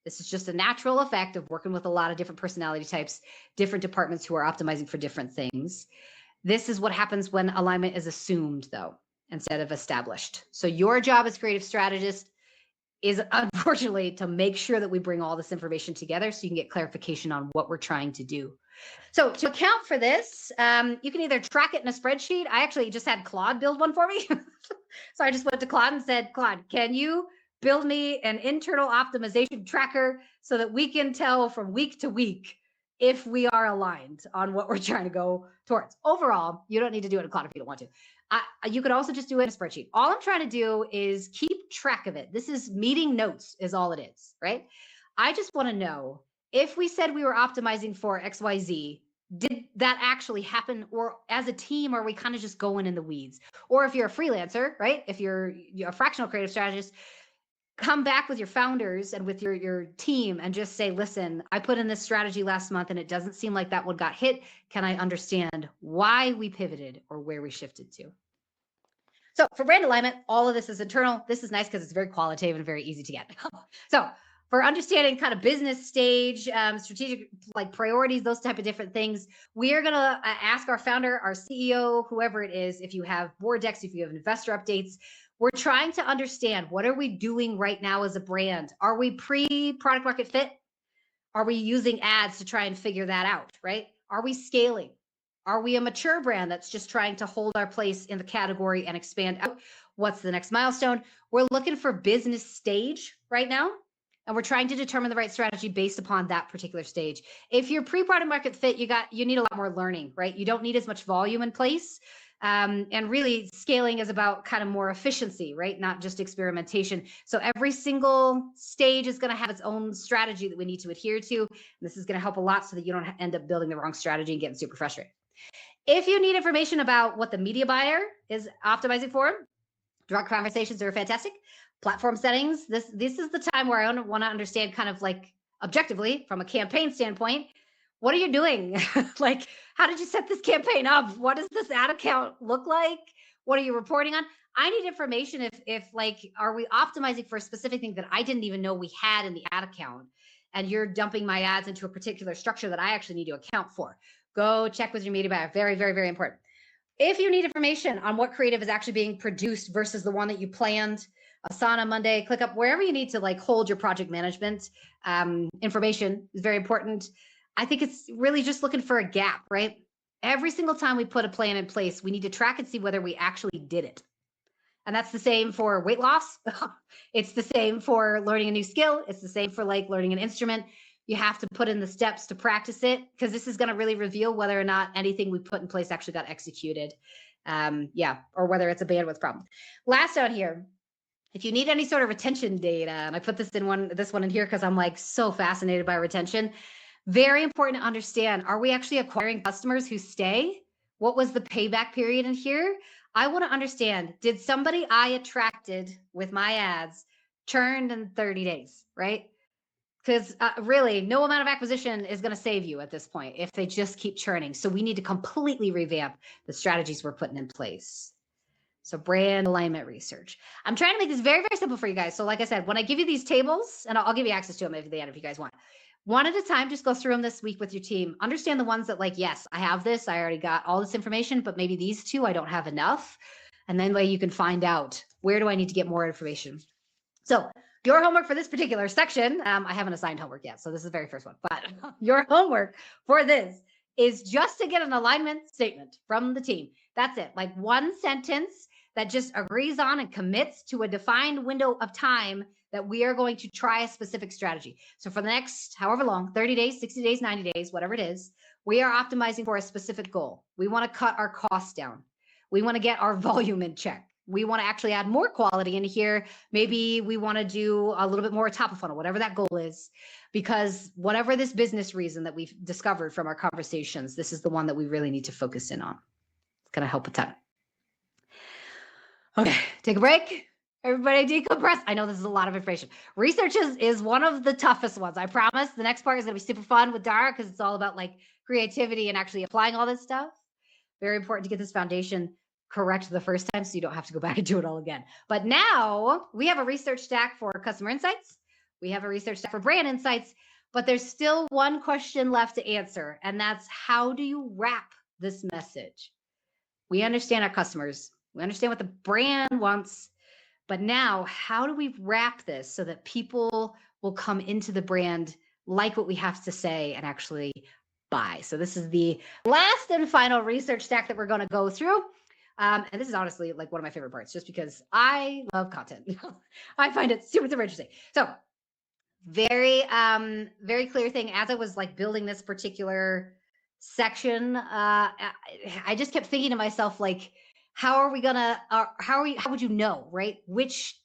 Speaker 2: This is just a natural effect of working with a lot of different personality types, different departments who are optimizing for different things. This is what happens when alignment is assumed, though, instead of established. So your job as creative strategist is, unfortunately, to make sure that we bring all this information together so you can get clarification on what we're trying to do. So to account for this, you can either track it in a spreadsheet. I actually just had Claude build one for me. So I just went to Claude and said, Claude, can you build me an internal optimization tracker so that we can tell from week to week if we are aligned on what we're trying to go towards? Overall, you don't need to do it in Claude if you don't want to. You could also just do it in a spreadsheet. All I'm trying to do is keep track of it. This is meeting notes is all it is, right? I just want to know, if we said we were optimizing for XYZ, did that actually happen? Or as a team, are we kind of just going in the weeds? Or if you're a freelancer, right? If you're a fractional creative strategist, come back with your founders and with your team and just say, listen, I put in this strategy last month and it doesn't seem like that one got hit. Can I understand why we pivoted or where we shifted to? So for brand alignment, all of this is internal. This is nice because it's very qualitative and very easy to get. So for understanding kind of business stage, strategic like priorities, those type of different things, we are going to ask our founder, our CEO, whoever it is, if you have board decks, if you have investor updates, we're trying to understand what are we doing right now as a brand? Are we pre-product market fit? Are we using ads to try and figure that out, right? Are we scaling? Are we a mature brand that's just trying to hold our place in the category and expand out? What's the next milestone? We're looking for business stage right now, and we're trying to determine the right strategy based upon that particular stage. If you're pre-product market fit, you need a lot more learning, right? You don't need as much volume in place. And really scaling is about kind of more efficiency, right? Not just experimentation. So every single stage is going to have its own strategy that we need to adhere to. And this is going to help a lot so that you don't end up building the wrong strategy and getting super frustrated. If you need information about what the media buyer is optimizing for, direct conversations are fantastic. Platform settings, this is the time where I want to understand kind of like objectively from a campaign standpoint, what are you doing? Like, how did you set this campaign up? What does this ad account look like? What are you reporting on? I need information if like, are we optimizing for a specific thing that I didn't even know we had in the ad account, and you're dumping my ads into a particular structure that I actually need to account for. Go check with your media buyer. Very, very, very important. If you need information on what creative is actually being produced versus the one that you planned, Asana, Monday, ClickUp, wherever you need to like hold your project management information is very important. I think it's really just looking for a gap, right? Every single time we put a plan in place, we need to track and see whether we actually did it. And that's the same for weight loss. It's the same for learning a new skill. It's the same for like learning an instrument. You have to put in the steps to practice it, because this is going to really reveal whether or not anything we put in place actually got executed. Or whether it's a bandwidth problem. Last out here, if you need any sort of retention data, and I put this one in here because I'm like so fascinated by retention. Very important to understand, are we actually acquiring customers who stay? What was the payback period in here? I want to understand, did somebody I attracted with my ads churned in 30 days, right? Because really, no amount of acquisition is going to save you at this point if they just keep churning. So we need to completely revamp the strategies we're putting in place. So brand alignment research. I'm trying to make this very, very simple for you guys. So like I said, when I give you these tables, and I'll give you access to them at the end if you guys want. One at a time, just go through them this week with your team. Understand the ones that like, yes, I have this. I already got all this information, but maybe these two, I don't have enough. And then way you can find out, where do I need to get more information? So your homework for this particular section, I haven't assigned homework yet, so this is the very first one, but your homework for this is just to get an alignment statement from the team. That's it, like one sentence that just agrees on and commits to a defined window of time that we are going to try a specific strategy. So for the next however long, 30 days, 60 days, 90 days, whatever it is, we are optimizing for a specific goal. We want to cut our costs down. We want to get our volume in check. We want to actually add more quality in here. Maybe we want to do a little bit more top of funnel, whatever that goal is, because whatever this business reason that we've discovered from our conversations, this is the one that we really need to focus in on. It's going to help a ton. Okay, take a break. Everybody decompress. I know this is a lot of information. Research is one of the toughest ones. I promise. The next part is going to be super fun with Dara, because it's all about like creativity and actually applying all this stuff. Very important to get this foundation correct the first time so you don't have to go back and do it all again. But now we have a research stack for customer insights. We have a research stack for brand insights, but there's still one question left to answer, and that's, how do you wrap this message? We understand our customers. We understand what the brand wants, but now how do we wrap this so that people will come into the brand, like what we have to say, and actually buy? So this is the last and final research stack that we're going to go through. And this is honestly like one of my favorite parts, just because I love content. I find it super, super interesting. So very, very clear thing. As I was like building this particular section, I just kept thinking to myself, like, how would you know, right? Which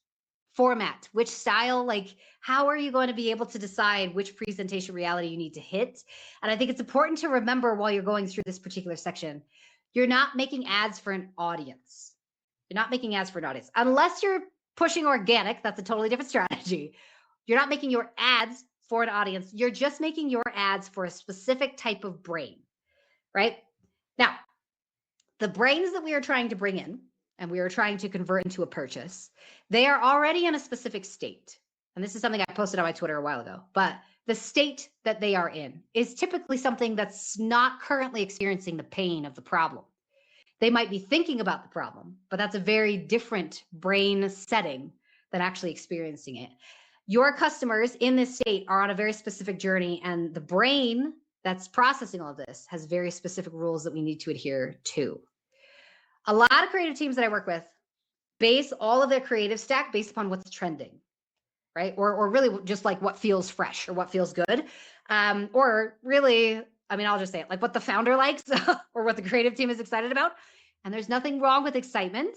Speaker 2: format, which style, like, how are you going to be able to decide which presentation reality you need to hit? And I think it's important to remember while you're going through this particular section, you're not making ads for an audience. You're not making ads for an audience. Unless you're pushing organic, that's a totally different strategy. You're not making your ads for an audience. You're just making your ads for a specific type of brain, right? Now, the brains that we are trying to bring in and we are trying to convert into a purchase, they are already in a specific state. and this is something I posted on my Twitter a while ago, but the state that they are in is typically something that's not currently experiencing the pain of the problem. They might be thinking about the problem, but that's a very different brain setting than actually experiencing it. Your customers in this state are on a very specific journey, and the brain that's processing all of this has very specific rules that we need to adhere to. A lot of creative teams that I work with base all of their creative stack based upon what's trending, right? Or really just like what feels fresh or what feels good. Or really, I mean, I'll just say it, like what the founder likes or what the creative team is excited about. And there's nothing wrong with excitement.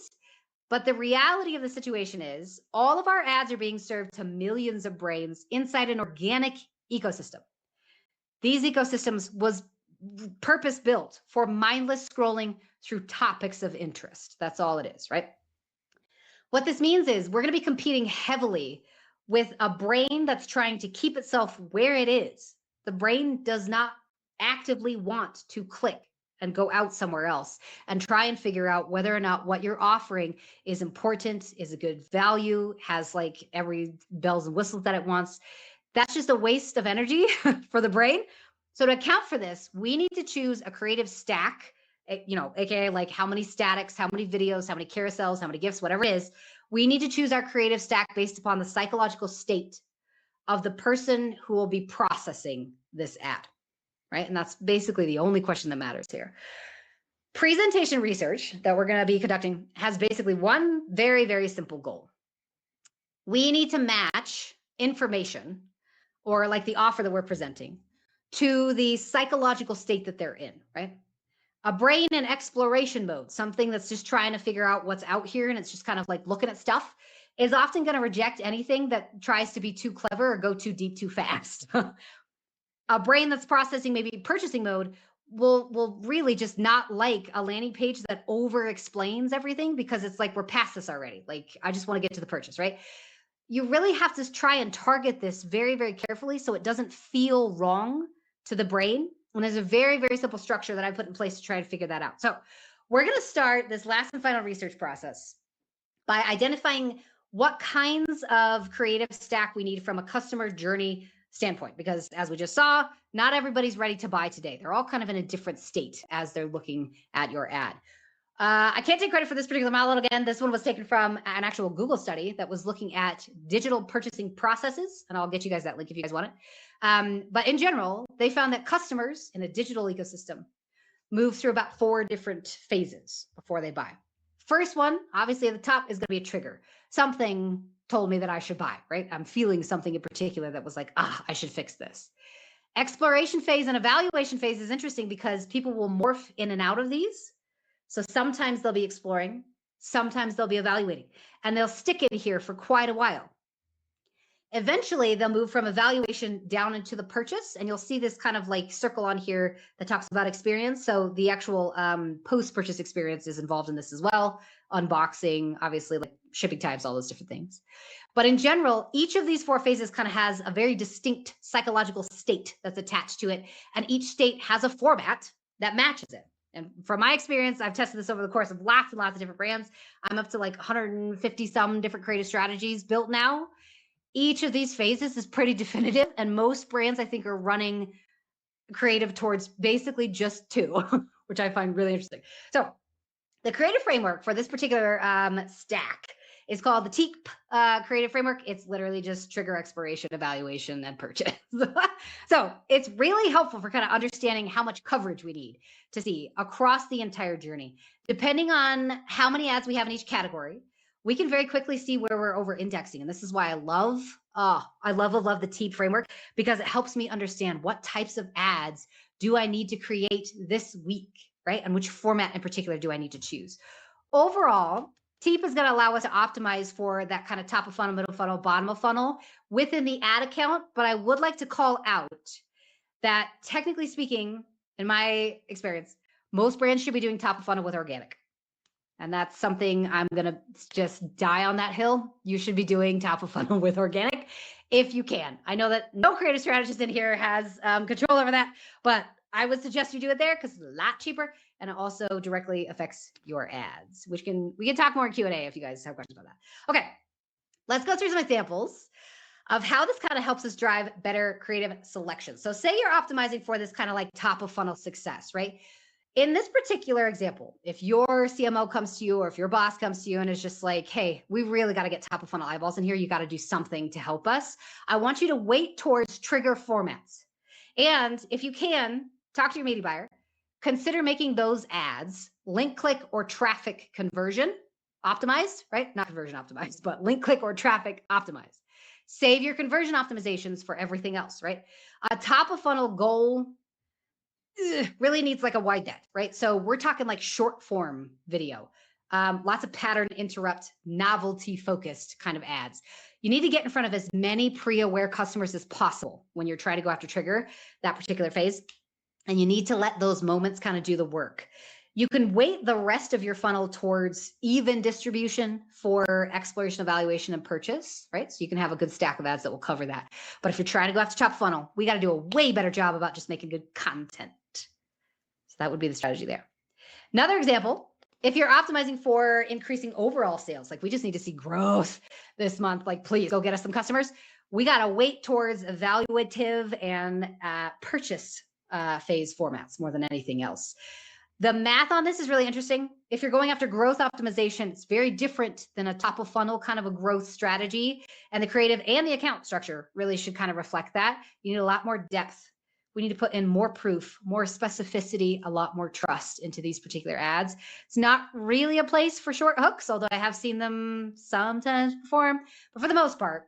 Speaker 2: But the reality of the situation is all of our ads are being served to millions of brains inside an organic ecosystem. These ecosystems was purpose built for mindless scrolling through topics of interest. That's all it is, right? What this means is we're going to be competing heavily with a brain that's trying to keep itself where it is. The brain does not actively want to click and go out somewhere else and try and figure out whether or not what you're offering is important, is a good value, has like every bells and whistles that it wants. That's just a waste of energy for the brain. So to account for this, we need to choose a creative stack, AKA like how many statics, how many videos, how many carousels, how many GIFs, whatever it is. We need to choose our creative stack based upon the psychological state of the person who will be processing this ad, right? And that's basically the only question that matters here. Presentation research that we're going to be conducting has basically one very, very simple goal. We need to match information or like the offer that we're presenting to the psychological state that they're in, right? A brain in exploration mode, something that's just trying to figure out what's out here and it's just kind of like looking at stuff, is often going to reject anything that tries to be too clever or go too deep too fast. A brain that's processing maybe purchasing mode will really just not like a landing page that over explains everything because it's like we're past this already. Like I just want to get to the purchase, right? You really have to try and target this very, very carefully so it doesn't feel wrong to the brain. And there's a very, very simple structure that I put in place to try to figure that out. So we're going to start this last and final research process by identifying what kinds of creative stack we need from a customer journey standpoint, because as we just saw, not everybody's ready to buy today. They're all kind of in a different state as they're looking at your ad. I can't take credit for this particular model. Again, this one was taken from an actual Google study that was looking at digital purchasing processes, and I'll get you guys that link if you guys want it. But in general, they found that customers in a digital ecosystem move through about 4 different phases before they buy. First one, obviously at the top, is going to be a trigger. Something told me that I should buy, right? I'm feeling something in particular that was like, I should fix this. Exploration phase and evaluation phase is interesting because people will morph in and out of these. So sometimes they'll be exploring, sometimes they'll be evaluating, and they'll stick in here for quite a while. Eventually, they'll move from evaluation down into the purchase, and you'll see this kind of like circle on here that talks about experience. So the actual post-purchase experience is involved in this as well. Unboxing, obviously, like shipping times, all those different things. But in general, each of these 4 phases kind of has a very distinct psychological state that's attached to it, and each state has a format that matches it. And from my experience, I've tested this over the course of lots and lots of different brands. I'm up to like 150 some different creative strategies built now. Each of these phases is pretty definitive, and most brands I think are running creative towards basically just 2, which I find really interesting. So the creative framework for this particular stack is called the TEEP creative framework. It's literally just trigger, exploration, evaluation, and purchase. So it's really helpful for kind of understanding how much coverage we need to see across the entire journey. Depending on how many ads we have in each category, we can very quickly see where we're over indexing. And this is why I love the TEEP framework, because it helps me understand what types of ads do I need to create this week, right? And which format in particular do I need to choose? Overall, TEEP is going to allow us to optimize for that kind of top of funnel, middle funnel, bottom of funnel within the ad account. But I would like to call out that technically speaking, in my experience, most brands should be doing top of funnel with organic. And that's something I'm going to just die on that hill. You should be doing top of funnel with organic if you can. I know that no creative strategist in here has control over that, but I would suggest you do it there because it's a lot cheaper and it also directly affects your ads, which we can talk more in Q&A if you guys have questions about that. Okay, let's go through some examples. of how this kind of helps us drive better creative selection. So say you're optimizing for this kind of like top of funnel success, right? In this particular example, if your CMO comes to you or if your boss comes to you and is just like, hey, we really got to get top of funnel eyeballs in here, you got to do something to help us. I want you to weight towards trigger formats. And if you can, talk to your media buyer, consider making those ads link click or traffic conversion optimized, right? Not conversion optimized, but link click or traffic optimized. Save your conversion optimizations for everything else, right? A top of funnel goal really needs like a wide net, right? So we're talking like short form video, lots of pattern interrupt, novelty focused kind of ads. You need to get in front of as many pre-aware customers as possible when you're trying to go after trigger that particular phase. And you need to let those moments kind of do the work. You can weight the rest of your funnel towards even distribution for exploration, evaluation, and purchase, right? So you can have a good stack of ads that will cover that. But if you're trying to go after top funnel, we got to do a way better job about just making good content. So that would be the strategy there. Another example, if you're optimizing for increasing overall sales, like we just need to see growth this month, like please go get us some customers. We got to weight towards evaluative and purchase phase formats more than anything else. The math on this is really interesting. If you're going after growth optimization, it's very different than a top of funnel kind of a growth strategy. And the creative and the account structure really should kind of reflect that. You need a lot more depth. We need to put in more proof, more specificity, a lot more trust into these particular ads. It's not really a place for short hooks, although I have seen them sometimes perform. But for the most part,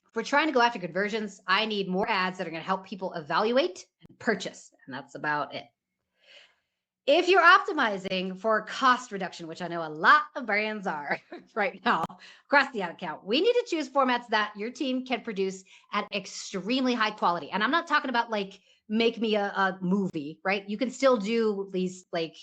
Speaker 2: if we're trying to go after conversions, I need more ads that are going to help people evaluate and purchase. And that's about it. If you're optimizing for cost reduction, which I know a lot of brands are right now across the ad account, we need to choose formats that your team can produce at extremely high quality. And I'm not talking about like make me a movie, right? You can still do these like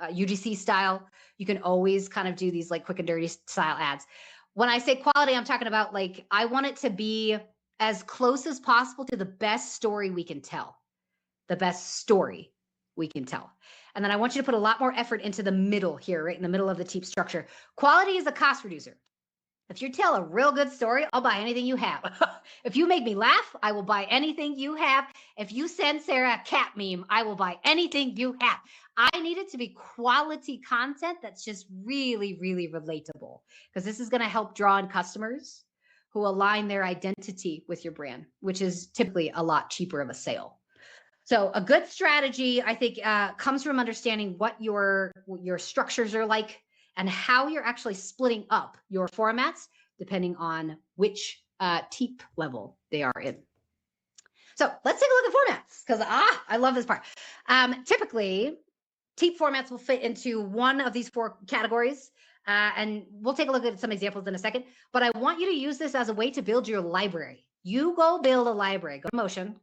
Speaker 2: UGC style. You can always kind of do these like quick and dirty style ads. When I say quality, I'm talking about like I want it to be as close as possible to the best story we can tell. The best story we can tell. And then I want you to put a lot more effort into the middle here, right in the middle of the team structure. Quality is a cost reducer. If you tell a real good story, I'll buy anything you have. If you make me laugh, I will buy anything you have. If you send Sarah a cat meme, I will buy anything you have. I need it to be quality content that's just really, really relatable, because this is going to help draw in customers who align their identity with your brand, which is typically a lot cheaper of a sale. So a good strategy, I think, comes from understanding what your structures are like and how you're actually splitting up your formats depending on which TEEP level they are in. So let's take a look at formats, because I love this part. Typically, TEEP formats will fit into one of these four categories. And we'll take a look at some examples in a second. But I want you to use this as a way to build your library. You go build a library, go to Motion,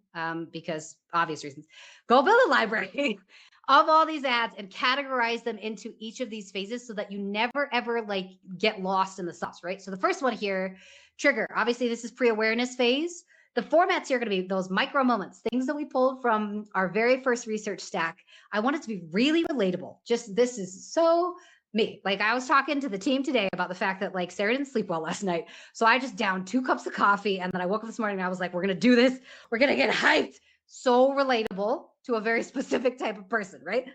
Speaker 2: because obvious reasons. Go build a library of all these ads and categorize them into each of these phases so that you never, ever like get lost in the sauce, right? So the first one here, trigger. Obviously, this is pre-awareness phase. The formats here are going to be those micro moments, things that we pulled from our very first research stack. I want it to be really relatable. Just this is so me. Like I was talking to the team today about the fact that like Sarah didn't sleep well last night. So I just downed 2 cups of coffee and then I woke up this morning and I was like, we're going to do this. We're going to get hyped. So relatable to a very specific type of person, right?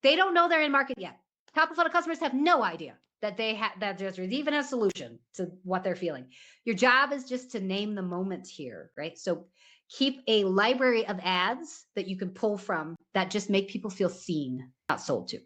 Speaker 2: They don't know they're in market yet. Top of funnel customers have no idea that that there's even a solution to what they're feeling. Your job is just to name the moment here, right? So keep a library of ads that you can pull from that just make people feel seen, not sold to.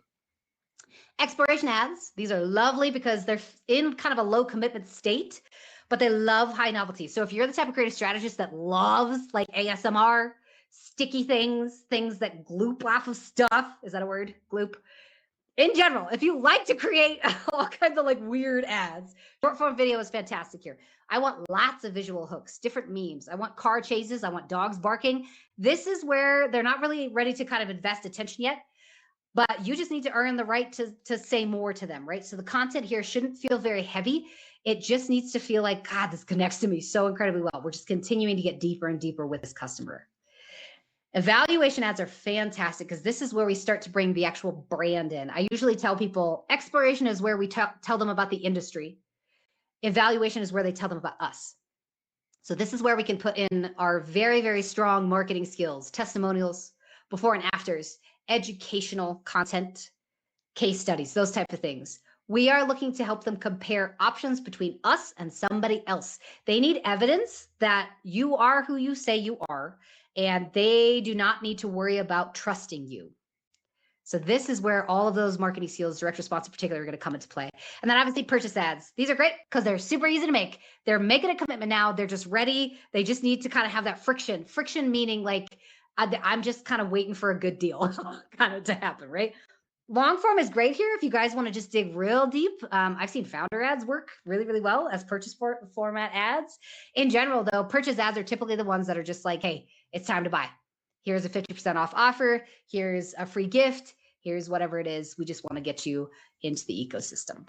Speaker 2: Exploration ads, these are lovely because they're in kind of a low commitment state, but they love high novelty. So if you're the type of creative strategist that loves like ASMR, sticky things that gloop off of stuff, is that a word? Gloop? In general, if you like to create all kinds of like weird ads, short form video is fantastic here. I want lots of visual hooks, different memes. I want car chases. I want dogs barking. This is where they're not really ready to kind of invest attention yet. But you just need to earn the right to say more to them, right? So the content here shouldn't feel very heavy. It just needs to feel like, God, this connects to me so incredibly well. We're just continuing to get deeper and deeper with this customer. Evaluation ads are fantastic because this is where we start to bring the actual brand in. I usually tell people exploration is where we tell them about the industry. Evaluation is where they tell them about us. So this is where we can put in our very, very strong marketing skills, testimonials, before and afters, educational content, case studies, those type of things. We are looking to help them compare options between us and somebody else. They need evidence that you are who you say you are, and they do not need to worry about trusting you. So this is where all of those marketing skills, direct response in particular, are going to come into play. And then obviously purchase ads. These are great because they're super easy to make. They're making a commitment now. They're just ready. They just need to kind of have that friction. Friction meaning like, I'm just kind of waiting for a good deal kind of to happen, right? Long form is great here if you guys want to just dig real deep. I've seen founder ads work really, really well as purchase format ads. In general, though, purchase ads are typically the ones that are just like, hey, it's time to buy. Here's a 50% off offer. Here's a free gift. Here's whatever it is. We just want to get you into the ecosystem.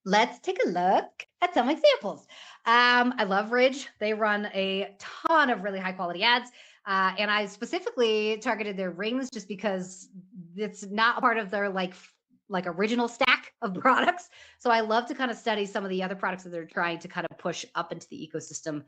Speaker 2: Let's take a look at some examples. I love Ridge. They run a ton of really high quality ads. And I specifically targeted their rings just because it's not a part of their like original stack of products. So I love to kind of study some of the other products that they're trying to kind of push up into the ecosystem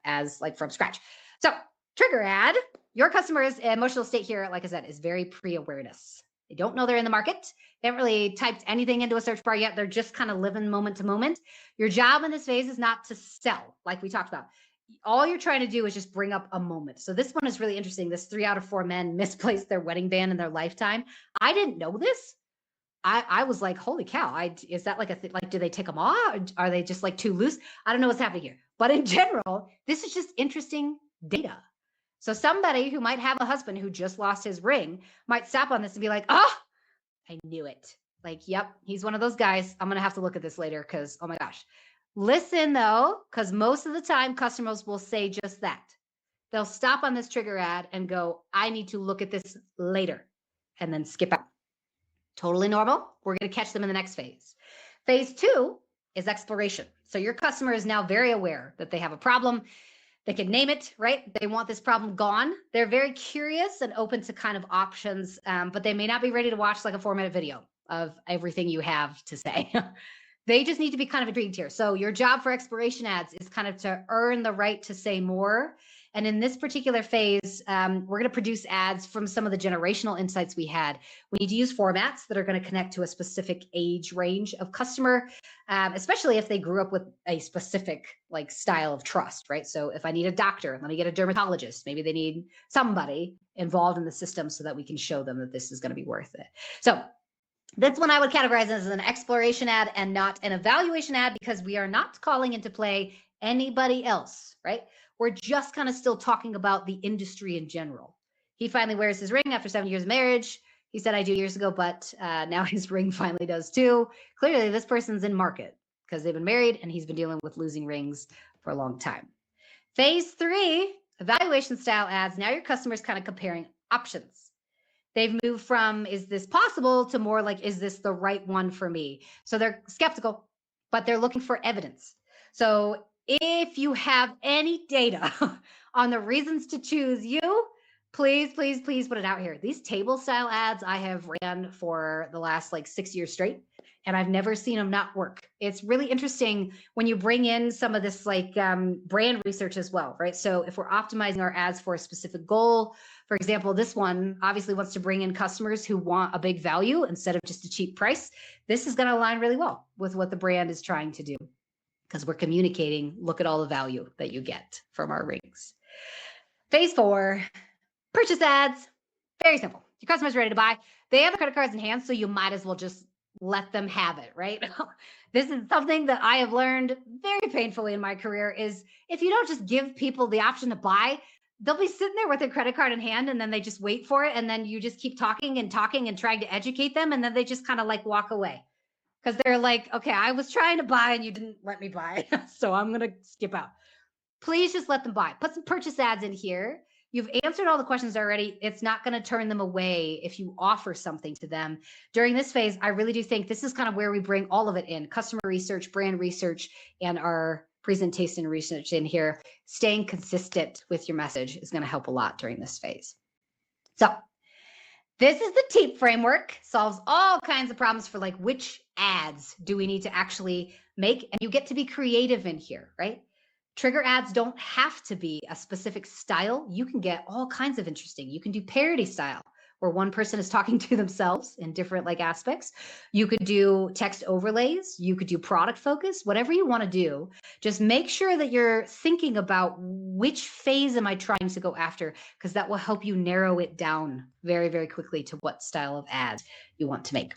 Speaker 2: as like from scratch. So trigger ad, your customer's emotional state here, like I said, is very pre-awareness. They don't know they're in the market. They haven't really typed anything into a search bar yet. They're just kind of living moment to moment. Your job in this phase is not to sell, like we talked about. All you're trying to do is just bring up a moment. So this one is really interesting. This 3 out of 4 men misplaced their wedding band in their lifetime. I didn't know this. I was like, holy cow, is that like a thing? Like, do they take them off? Are they just like too loose? I don't know what's happening here. But in general, this is just interesting data. So somebody who might have a husband who just lost his ring might stop on this and be like, oh, I knew it. Like, yep, he's one of those guys. I'm going to have to look at this later because, oh my gosh. Listen though, because most of the time customers will say just that. They'll stop on this trigger ad and go, I need to look at this later, and then skip out. Totally normal. We're going to catch them in the next phase. Phase 2 is exploration. So your customer is now very aware that they have a problem. They can name it, right? They want this problem gone. They're very curious and open to kind of options, but they may not be ready to watch like a 4-minute video of everything you have to say. They just need to be kind of intrigued here. So your job for exploration ads is kind of to earn the right to say more. And in this particular phase, we're going to produce ads from some of the generational insights we had. We need to use formats that are going to connect to a specific age range of customer, especially if they grew up with a specific like style of trust, right? So if I need a doctor, let me get a dermatologist. Maybe they need somebody involved in the system so that we can show them that this is going to be worth it. So that's one I would categorize as an exploration ad and not an evaluation ad, because we are not calling into play anybody else, right? We're just kind of still talking about the industry in general. He finally wears his ring after 7 years of marriage. He said, I do years ago, but now his ring finally does too. Clearly, this person's in market because they've been married and he's been dealing with losing rings for a long time. Phase 3, evaluation style ads. Now your customer's kind of comparing options. They've moved from, is this possible, to more like, is this the right one for me? So they're skeptical, but they're looking for evidence. So if you have any data on the reasons to choose you, please, please, please put it out here. These table style ads I have ran for the last like 6 years straight, and I've never seen them not work. It's really interesting when you bring in some of this like brand research as well, right? So if we're optimizing our ads for a specific goal, for example, this one obviously wants to bring in customers who want a big value instead of just a cheap price. This is going to align really well with what the brand is trying to do, because we're communicating, look at all the value that you get from our rings. Phase 4, purchase ads. Very simple. Your customer's ready to buy. They have the credit cards in hand, so you might as well just let them have it, right? This is something that I have learned very painfully in my career, is if you don't just give people the option to buy, they'll be sitting there with their credit card in hand and then they just wait for it. And then you just keep talking and trying to educate them. And then they just kind of like walk away because they're like, okay, I was trying to buy and you didn't let me buy. So I'm going to skip out. Please just let them buy. Put some purchase ads in here. You've answered all the questions already. It's not going to turn them away if you offer something to them. During this phase, I really do think this is kind of where we bring all of it in: customer research, brand research, and our presentation research in here. Staying consistent with your message is going to help a lot during this phase. So this is the TEAP framework. Solves all kinds of problems for like, which ads do we need to actually make? And you get to be creative in here, right? Trigger ads don't have to be a specific style. You can get all kinds of interesting. You can do parody style, where one person is talking to themselves in different like aspects. You could do text overlays. You could do product focus, whatever you want to do. Just make sure that you're thinking about which phase am I trying to go after, because that will help you narrow it down very, very quickly to what style of ad you want to make.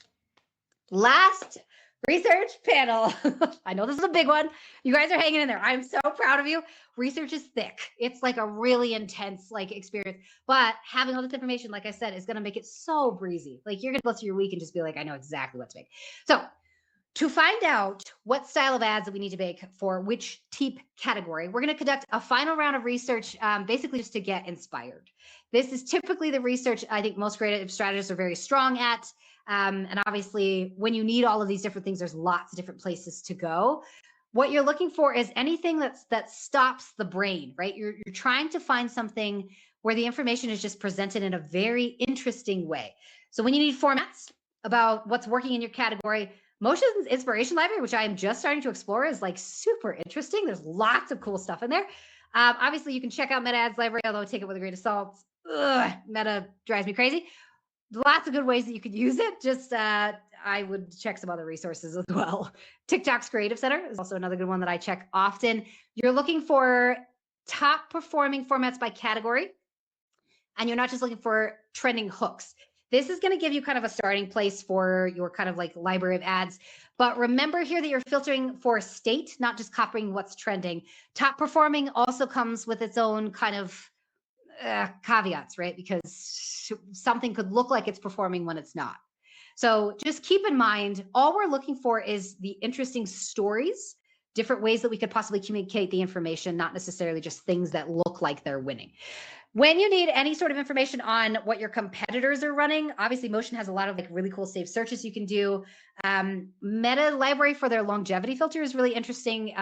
Speaker 2: Last research panel. I know this is a big one. You guys are hanging in there. I'm so proud of you. Research is thick. It's like a really intense like experience, but having all this information, like I said, is going to make it so breezy. Like you're going to go through your week and just be like, I know exactly what to make. So to find out what style of ads that we need to make for which TEEP category, we're going to conduct a final round of research, basically just to get inspired. This is typically the research I think most creative strategists are very strong at. And obviously, when you need all of these different things, there's lots of different places to go. What you're looking for is anything that stops the brain, right? You're trying to find something where the information is just presented in a very interesting way. So when you need formats about what's working in your category, Motion's Inspiration Library, which I am just starting to explore, is like super interesting. There's lots of cool stuff in there. Obviously, you can check out Meta Ads Library, although take it with a grain of salt. Meta drives me crazy. Lots of good ways that you could use it. Just I would check some other resources as well. TikTok's Creative Center is also another good one that I check often. You're looking for top performing formats by category, and you're not just looking for trending hooks. This is going to give you kind of a starting place for your kind of like library of ads. But remember here that you're filtering for state, not just copying what's trending. Top performing also comes with its own kind of caveats, right? Because something could look like it's performing when it's not. So just keep in mind, all we're looking for is the interesting stories, different ways that we could possibly communicate the information, not necessarily just things that look like they're winning. When you need any sort of information on what your competitors are running, obviously Motion has a lot of like really cool saved searches you can do. Meta Library for their longevity filter is really interesting.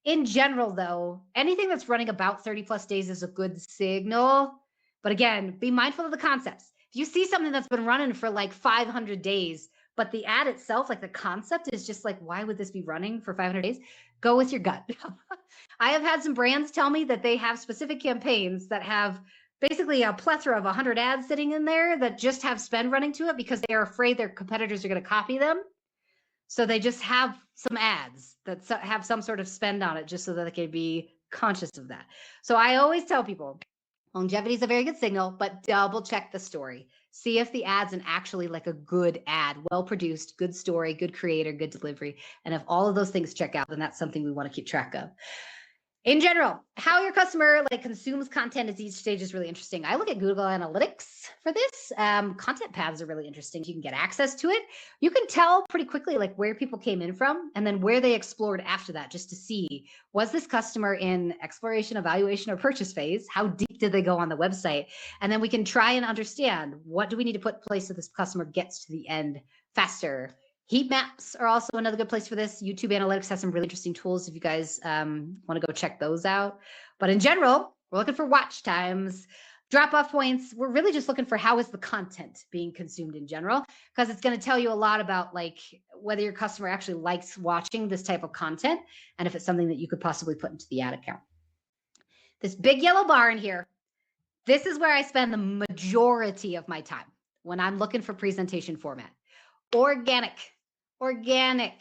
Speaker 2: In general, though, anything that's running about 30 plus days is a good signal. But again, be mindful of the concepts. If you see something that's been running for like 500 days, but the ad itself, like the concept is just like, why would this be running for 500 days? Go with your gut. I have had some brands tell me that they have specific campaigns that have basically a plethora of 100 ads sitting in there that just have spend running to it because they are afraid their competitors are going to copy them. So they just have some ads that have some sort of spend on it just so that they can be conscious of that. So I always tell people, longevity is a very good signal, but double check the story. See if the ad's an actually like a good ad, well produced, good story, good creator, good delivery. And if all of those things check out, then that's something we want to keep track of. In general, how your customer like consumes content at each stage is really interesting. I look at Google Analytics for this. Content paths are really interesting. You can get access to it. You can tell pretty quickly like where people came in from and then where they explored after that, just to see, was this customer in exploration, evaluation, or purchase phase? How deep did they go on the website? And then we can try and understand, what do we need to put in place so this customer gets to the end faster? Heat maps are also another good place for this. YouTube Analytics has some really interesting tools if you guys want to go check those out. But in general, we're looking for watch times, drop-off points. We're really just looking for how is the content being consumed in general, because it's going to tell you a lot about like whether your customer actually likes watching this type of content and if it's something that you could possibly put into the ad account. This big yellow bar in here, this is where I spend the majority of my time when I'm looking for presentation format. Organic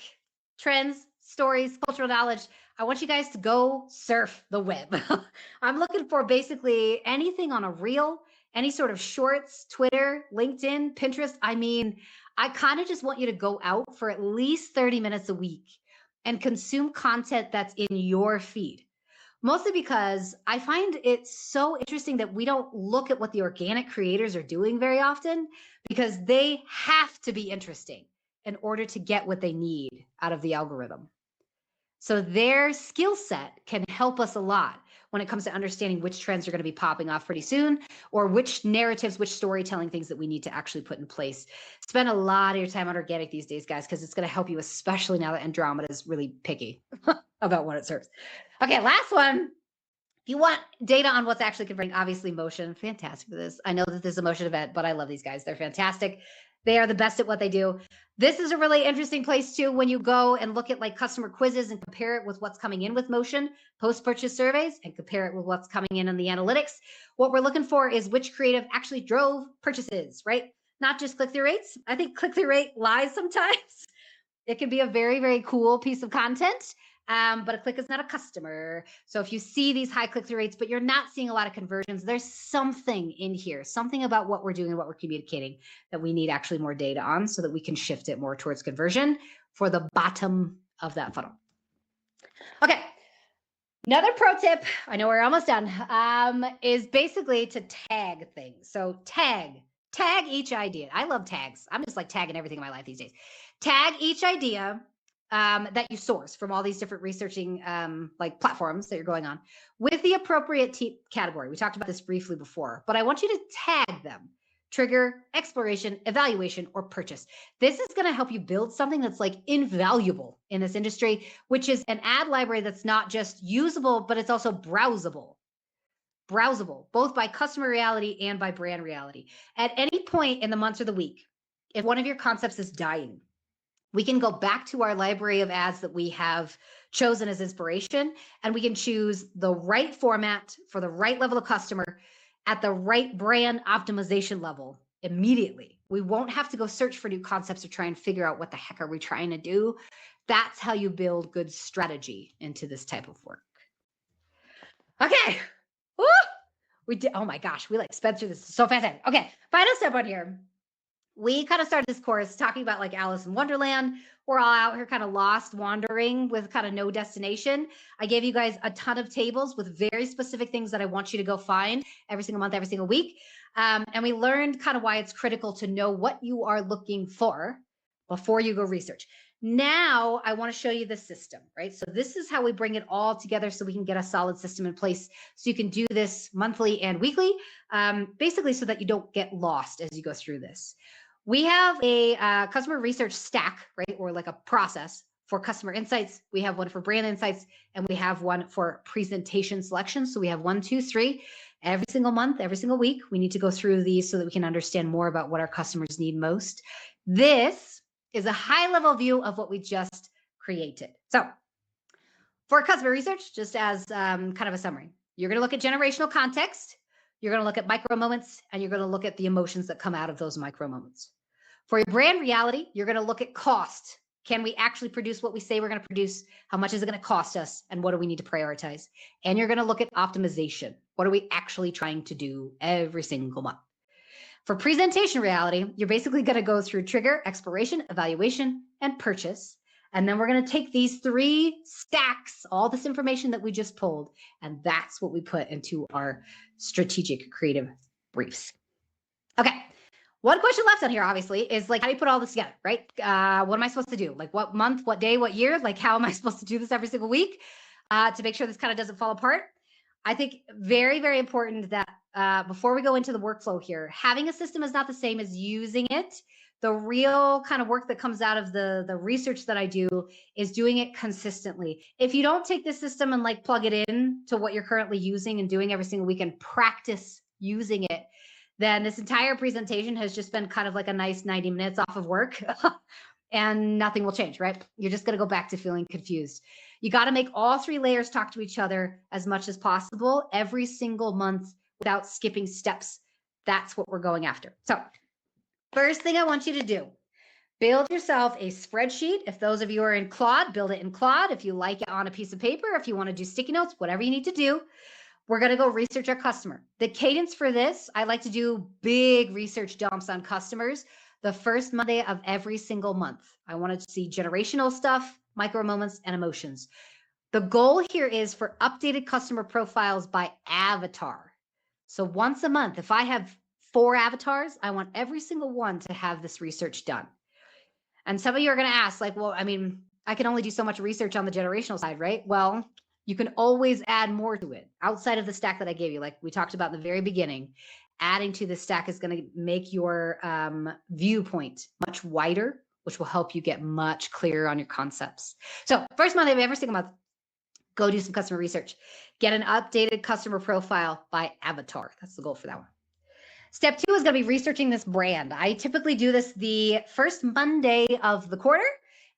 Speaker 2: trends, stories, cultural knowledge. I want you guys to go surf the web. I'm looking for basically anything on a reel, any sort of shorts, Twitter, LinkedIn, Pinterest. I mean, I kind of just want you to go out for at least 30 minutes a week and consume content that's in your feed. Mostly because I find it so interesting that we don't look at what the organic creators are doing very often, because they have to be interesting in order to get what they need out of the algorithm. So their skill set can help us a lot when it comes to understanding which trends are going to be popping off pretty soon, or which narratives, which storytelling things that we need to actually put in place. Spend a lot of your time on organic these days, guys, because it's going to help you, especially now that Andromeda is really picky about what it serves. Okay, last one. If you want data on what's actually converting, obviously Motion, fantastic for this. I know that this is a Motion event, but I love these guys. They're fantastic. They are the best at what they do. This is a really interesting place too when you go and look at like customer quizzes and compare it with what's coming in with motion, post-purchase surveys, and compare it with what's coming in the analytics. What we're looking for is which creative actually drove purchases, right? Not just click-through rates. I think click-through rate lies sometimes. It can be a very, very cool piece of content, but a click is not a customer. So if you see these high click-through rates, but you're not seeing a lot of conversions, there's something in here, something about what we're doing and what we're communicating that we need actually more data on so that we can shift it more towards conversion for the bottom of that funnel. Okay. Another pro tip, I know we're almost done, is basically to tag things. So tag each idea. I love tags. I'm just like tagging everything in my life these days. Tag each idea that you source from all these different researching like platforms that you're going on with the appropriate category. We talked about this briefly before, but I want you to tag them. Trigger, exploration, evaluation, or purchase. This is going to help you build something that's like invaluable in this industry, which is an ad library that's not just usable, but it's also browsable. Browsable, both by customer reality and by brand reality. At any point in the month or the week, if one of your concepts is dying, we can go back to our library of ads that we have chosen as inspiration, and we can choose the right format for the right level of customer at the right brand optimization level immediately. We won't have to go search for new concepts or try and figure out what the heck are we trying to do. That's how you build good strategy into this type of work. Okay. Woo! We did. Oh my gosh, we like sped through this so fast. Okay, final step on here. We kind of started this course talking about like Alice in Wonderland. We're all out here kind of lost, wandering with kind of no destination. I gave you guys a ton of tables with very specific things that I want you to go find every single month, every single week. And we learned kind of why it's critical to know what you are looking for before you go research. Now I want to show you the system, right? So this is how we bring it all together so we can get a solid system in place. So you can do this monthly and weekly, basically so that you don't get lost as you go through this. We have a customer research stack, right? Or like a process for customer insights. We have one for brand insights, and we have one for presentation selection. So we have 1, 2, 3 every single month, every single week. We need to go through these so that we can understand more about what our customers need most. This is a high level view of what we just created. So for customer research, just as kind of a summary, you're going to look at generational context. You're going to look at micro moments, and you're going to look at the emotions that come out of those micro moments. For your brand reality, you're going to look at cost. Can we actually produce what we say we're going to produce? How much is it going to cost us? And what do we need to prioritize? And you're going to look at optimization. What are we actually trying to do every single month? For presentation reality, you're basically going to go through trigger, exploration, evaluation, and purchase. And then we're going to take these 3 stacks, all this information that we just pulled, and that's what we put into our strategic creative briefs. Okay. One question left on here, obviously, is like, how do you put all this together, right? What am I supposed to do? Like what month, what day, what year? Like, how am I supposed to do this every single week to make sure this kind of doesn't fall apart? I think very, very important that before we go into the workflow here, having a system is not the same as using it. The real kind of work that comes out of the research that I do is doing it consistently. If you don't take this system and like plug it in to what you're currently using and doing every single week and practice using it, then this entire presentation has just been kind of like a nice 90 minutes off of work and nothing will change, right? You're just going to go back to feeling confused. You got to make all 3 layers talk to each other as much as possible every single month without skipping steps. That's what we're going after. So first thing I want you to do, build yourself a spreadsheet. If those of you are in Claude, build it in Claude. If you like it on a piece of paper, if you want to do sticky notes, whatever you need to do. We're going to go research our customer. The cadence for this, I like to do big research dumps on customers the first Monday of every single month. I wanted to see generational stuff, micro moments, and emotions. The goal here is for updated customer profiles by avatar. So once a month, if I have 4 avatars, I want every single one to have this research done. And some of you are going to ask, like, well, I mean, I can only do so much research on the generational side, right? Well, you can always add more to it outside of the stack that I gave you. Like we talked about in the very beginning, adding to the stack is going to make your viewpoint much wider, which will help you get much clearer on your concepts. So first month of every single month, go do some customer research. Get an updated customer profile by avatar. That's the goal for that one. Step 2 is going to be researching this brand. I typically do this the first Monday of the quarter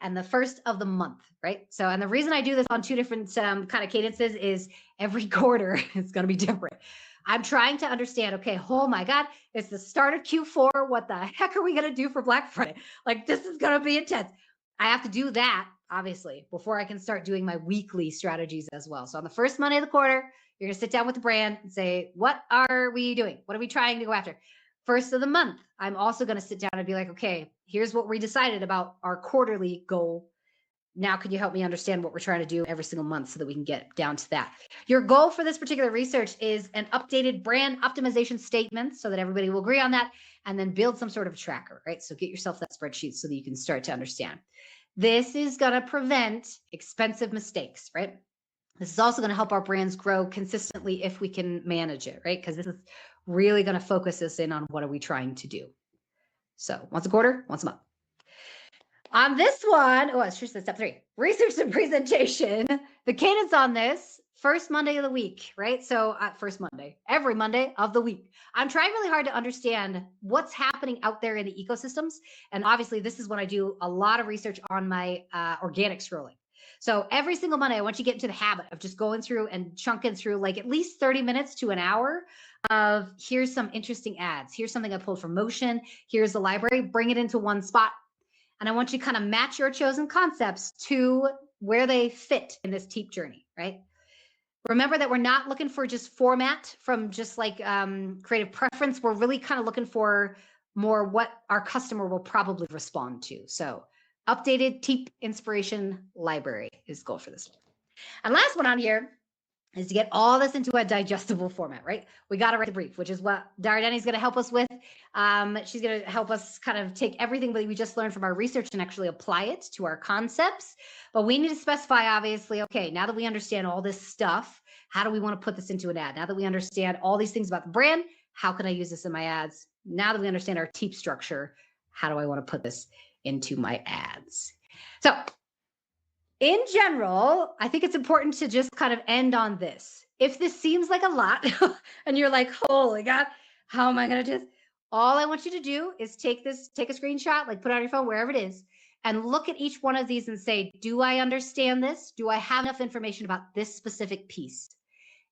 Speaker 2: and the first of the month, right? So, and the reason I do this on 2 different kind of cadences is every quarter is going to be different. I'm trying to understand, okay, oh my God, it's the start of Q4. What the heck are we going to do for Black Friday? Like, this is going to be intense. I have to do that, obviously, before I can start doing my weekly strategies as well. So on the first Monday of the quarter, you're going to sit down with the brand and say, what are we doing? What are we trying to go after? First of the month, I'm also going to sit down and be like, okay, here's what we decided about our quarterly goal. Now, can you help me understand what we're trying to do every single month so that we can get down to that? Your goal for this particular research is an updated brand optimization statement so that everybody will agree on that, and then build some sort of tracker, right? So get yourself that spreadsheet so that you can start to understand. This is going to prevent expensive mistakes, right? This is also going to help our brands grow consistently if we can manage it, right? Because this is really going to focus us in on what are we trying to do. So once a quarter, once a month. On this one, oh, it's just step 3, research and presentation. The cadence on this, first Monday of the week, right? So first Monday, every Monday of the week. I'm trying really hard to understand what's happening out there in the ecosystems. And obviously this is when I do a lot of research on my organic scrolling. So every single Monday, I want you to get into the habit of just going through and chunking through like at least 30 minutes to an hour of here's some interesting ads. Here's something I pulled from Motion. Here's the library, bring it into one spot. And I want you to kind of match your chosen concepts to where they fit in this TEEP journey, right? Remember that we're not looking for just format from just like creative preference. We're really kind of looking for more what our customer will probably respond to. So updated TEEP inspiration library is the goal for this one. And last one on here is to get all this into a digestible format, right? We got to write the brief, which is what Dardani's going to help us with. She's going to help us kind of take everything that we just learned from our research and actually apply it to our concepts. But we need to specify, obviously, okay, now that we understand all this stuff, how do we want to put this into an ad? Now that we understand all these things about the brand, how can I use this in my ads? Now that we understand our TEEP structure, how do I want to put this into my ads? So in general, I think it's important to just kind of end on this. If this seems like a lot and you're like, holy God, how am I going to do this? All I want you to do is take a screenshot, like put it on your phone, wherever it is, and look at each one of these and say, do I understand this? Do I have enough information about this specific piece?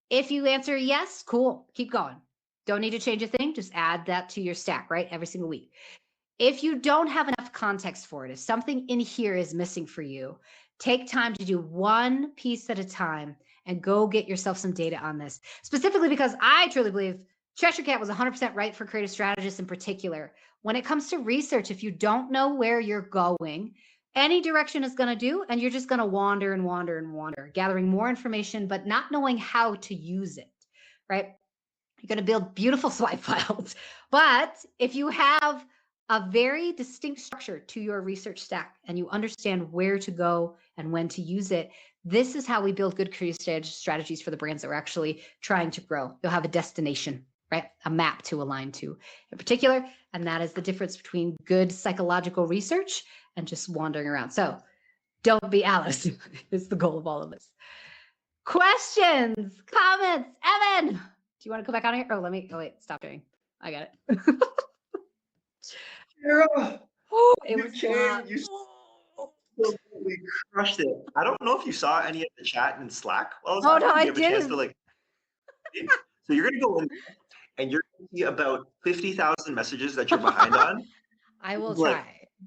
Speaker 2: If you answer yes, cool, keep going. Don't need to change a thing. Just add that to your stack, right? Every single week. If you don't have enough context for it, if something in here is missing for you, take time to do one piece at a time and go get yourself some data on this. Specifically because I truly believe Cheshire Cat was 100% right for creative strategists in particular. When it comes to research, if you don't know where you're going, any direction is going to do, and you're just going to wander and wander and wander, gathering more information, but not knowing how to use it, right? You're going to build beautiful swipe files. But if you have a very distinct structure to your research stack and you understand where to go and when to use it, this is how we build good creative strategies for the brands that we're actually trying to grow. You'll have a destination, right? A map to align to in particular. And that is the difference between good psychological research and just wandering around. So don't be Alice is the goal of all of this. Questions, comments, Evan, do you want to come back on here? Oh, wait, stop doing. I got it.
Speaker 1: Sarah,
Speaker 2: It was fun.
Speaker 1: you absolutely crushed it. I don't know if you saw any of the chat in Slack. Well,
Speaker 2: Oh, no, I
Speaker 1: you have a chance
Speaker 2: didn't.
Speaker 1: to like. So you're gonna go in and you're gonna see about 50,000 messages that you're behind on.
Speaker 2: I will try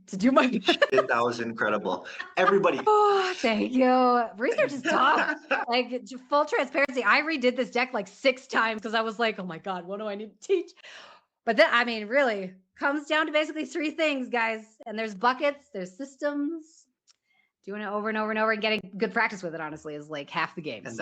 Speaker 2: to do my best.
Speaker 1: Shit, that was incredible. Everybody.
Speaker 2: Oh, thank you. Research is tough. Like full transparency, I redid this deck like 6 times because I was like, oh my God, what do I need to teach? But then, I mean, really comes down to basically 3 things, guys. And there's buckets, there's systems. Doing it over and over and over and getting good practice with it, honestly, is like half the game.
Speaker 1: And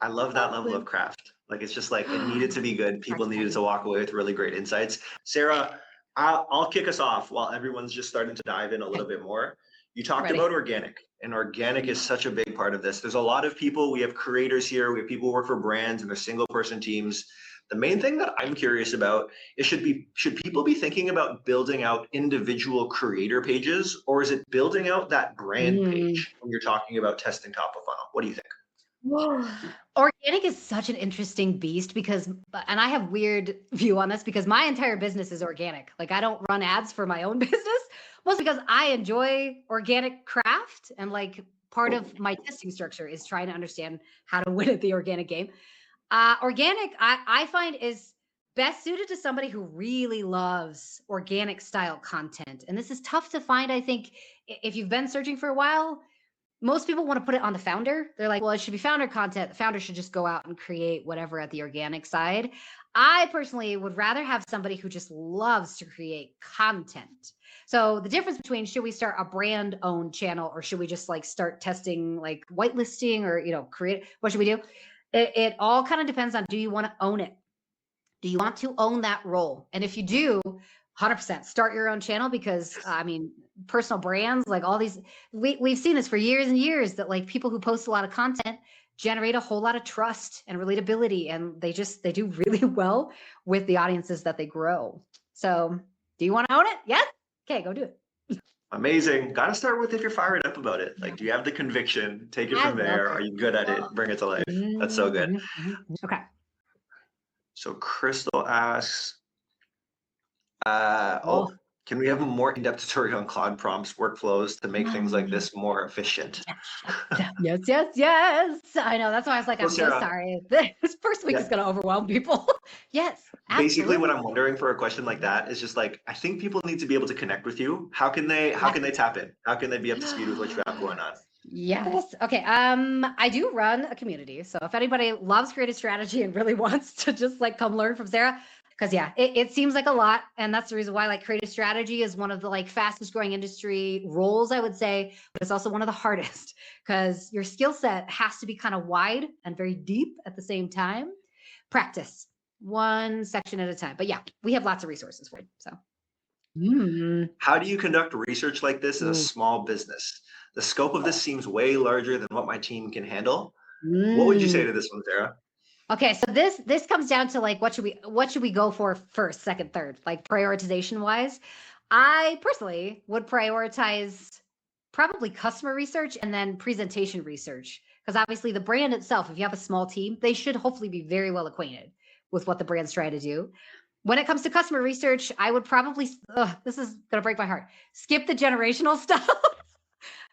Speaker 1: I love that level of craft. Like, it's just like, it needed to be good. People needed to walk away with really great insights. Sarah, I'll kick us off while everyone's just starting to dive in a little bit more. You talked about organic, and organic is such a big part of this. There's a lot of people, we have creators here, we have people who work for brands and they're single person teams. The main thing that I'm curious about is should people be thinking about building out individual creator pages, or is it building out that brand page when you're talking about testing top of funnel? What do you think?
Speaker 2: Whoa. Organic is such an interesting beast because, and I have weird view on this because my entire business is organic. Like I don't run ads for my own business, mostly because I enjoy organic craft and like part of my testing structure is trying to understand how to win at the organic game. Organic, I find is best suited to somebody who really loves organic style content. And this is tough to find, I think, if you've been searching for a while. Most people want to put it on the founder. They're like, well, it should be founder content. The founder should just go out and create whatever at the organic side. I personally would rather have somebody who just loves to create content. So the difference between should we start a brand owned channel or should we just like start testing like whitelisting or, create, what should we do? It all kind of depends on, do you want to own it? Do you want to own that role? And if you do, 100% start your own channel because I mean, personal brands, like all these, we've seen this for years and years that like people who post a lot of content generate a whole lot of trust and relatability. And they do really well with the audiences that they grow. So do you want to own it? Yes. Okay, go do it.
Speaker 1: Amazing. Got to start with if you're fired up about it. Like, do you have the conviction? Take it from there. Are you good at it? Bring it to life. That's so good.
Speaker 2: Okay.
Speaker 1: So Crystal asks, can we have a more in-depth tutorial on cloud prompts workflows to make things like this more efficient?
Speaker 2: Yes. I know. That's why I was like, I'm so sorry. This first week is going to overwhelm people. Yes. Absolutely.
Speaker 1: Basically, what I'm wondering for a question like that is just like, I think people need to be able to connect with you. How can they tap in? How can they be up to speed with what you have going on?
Speaker 2: Yes. Okay. I do run a community. So if anybody loves creative strategy and really wants to just like come learn from Sarah, because it seems like a lot. And that's the reason why like creative strategy is one of the like fastest growing industry roles, I would say, but it's also one of the hardest because your skill set has to be kind of wide and very deep at the same time. Practice one section at a time. But yeah, we have lots of resources for you. So.
Speaker 1: How do you conduct research like this in a small business? The scope of this seems way larger than what my team can handle. What would you say to this one, Sarah?
Speaker 2: Okay, so this comes down to like what should we go for first, second, third, like prioritization wise. I personally would prioritize probably customer research and then presentation research because obviously the brand itself, if you have a small team, they should hopefully be very well acquainted with what the brand's trying to do. When it comes to customer research, I would probably, this is going to break my heart, skip the generational stuff.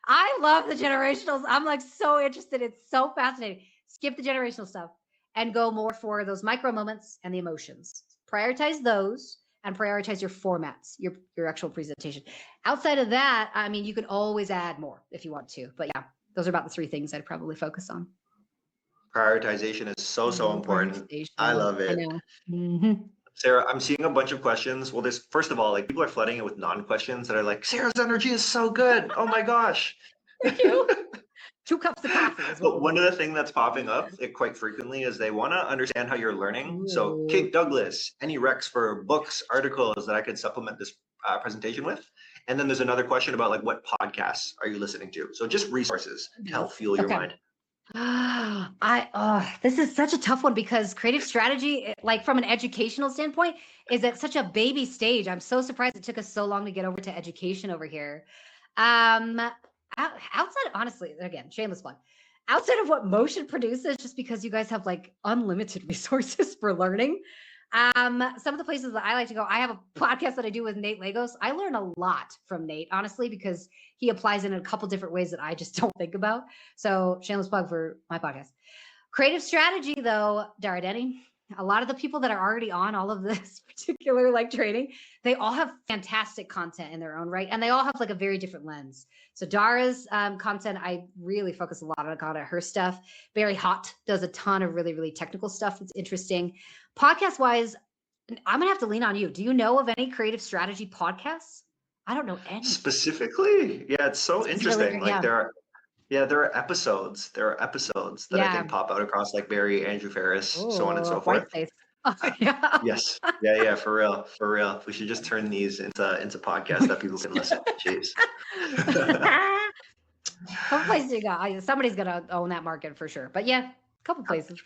Speaker 2: I love the generationals. I'm like so interested. It's so fascinating. Skip the generational stuff and go more for those micro moments and the emotions. Prioritize those and prioritize your formats, your actual presentation. Outside of that, I mean, you can always add more if you want to. But yeah, those are about the three things I'd probably focus on.
Speaker 1: Prioritization is so important. I love it.
Speaker 2: I know.
Speaker 1: Sarah, I'm seeing a bunch of questions. Well, first of all, like people are flooding it with non-questions that are like, Sarah's energy is so good. Oh my gosh.
Speaker 2: Thank you. 2 cups of coffee.
Speaker 1: But one of the things that's popping up quite frequently is they want to understand how you're learning. So Kate Douglas, any recs for books, articles that I could supplement this presentation with? And then there's another question about like, what podcasts are you listening to? So just resources to help fuel your mind.
Speaker 2: This is such a tough one because creative strategy, like from an educational standpoint, is at such a baby stage. I'm so surprised it took us so long to get over to education over here. Outside, honestly, again, shameless plug. Outside of what Motion produces, just because you guys have like unlimited resources for learning. Some of the places that I like to go, I have a podcast that I do with Nate Lagos. I learn a lot from Nate, honestly, because he applies it in a couple different ways that I just don't think about. So shameless plug for my podcast. Creative strategy though, Dara Denny, a lot of the people that are already on all of this particular like training, they all have fantastic content in their own right. And they all have like a very different lens. So Dara's content, I really focus a lot on her stuff. Barry Hott does a ton of really, really technical stuff. It's interesting. Podcast wise, I'm gonna have to lean on you. Do you know of any creative strategy podcasts? I don't know any.
Speaker 1: Specifically? Yeah, it's so interesting. Like there are episodes. There are episodes that I think pop out across like Barry, Andrew Ferris, so on and so forth. Yes. Yeah. For real. We should just turn these into podcasts that people can listen to. Jeez.
Speaker 2: Couple places you got. Somebody's gonna own that market for sure. But yeah, a couple places.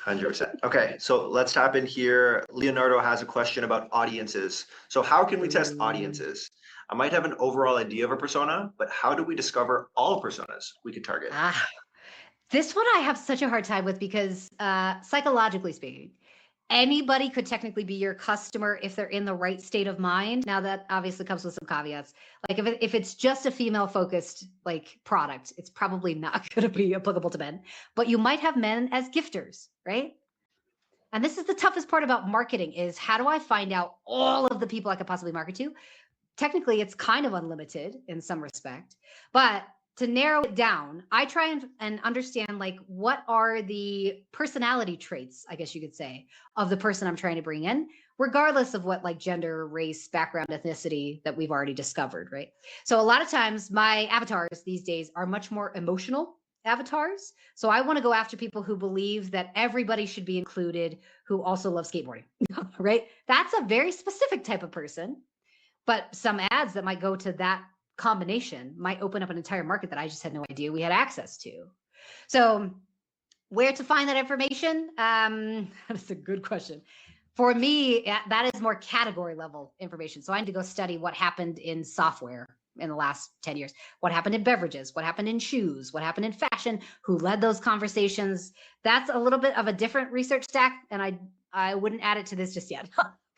Speaker 1: 100%. Okay, so let's tap in here. Leonardo has a question about audiences. So how can we test audiences? I might have an overall idea of a persona, but how do we discover all personas we could target?
Speaker 2: This one I have such a hard time with because psychologically speaking, anybody could technically be your customer if they're in the right state of mind. Now that obviously comes with some caveats. Like if it's just a female focused like product, it's probably not going to be applicable to men, but you might have men as gifters, right? And this is the toughest part about marketing is how do I find out all of the people I could possibly market to? Technically it's kind of unlimited in some respect, but to narrow it down, I try and understand like what are the personality traits, I guess you could say, of the person I'm trying to bring in, regardless of what like gender, race, background, ethnicity that we've already discovered, right? So a lot of times my avatars these days are much more emotional avatars. So I want to go after people who believe that everybody should be included, who also love skateboarding, right? That's a very specific type of person. But some ads that might go to that combination might open up an entire market that I just had no idea we had access to. So where to find that information? That's a good question. For me, that is more category level information. So I need to go study what happened in software in the last 10 years, what happened in beverages, what happened in shoes, what happened in fashion, who led those conversations. That's a little bit of a different research stack. And I wouldn't add it to this just yet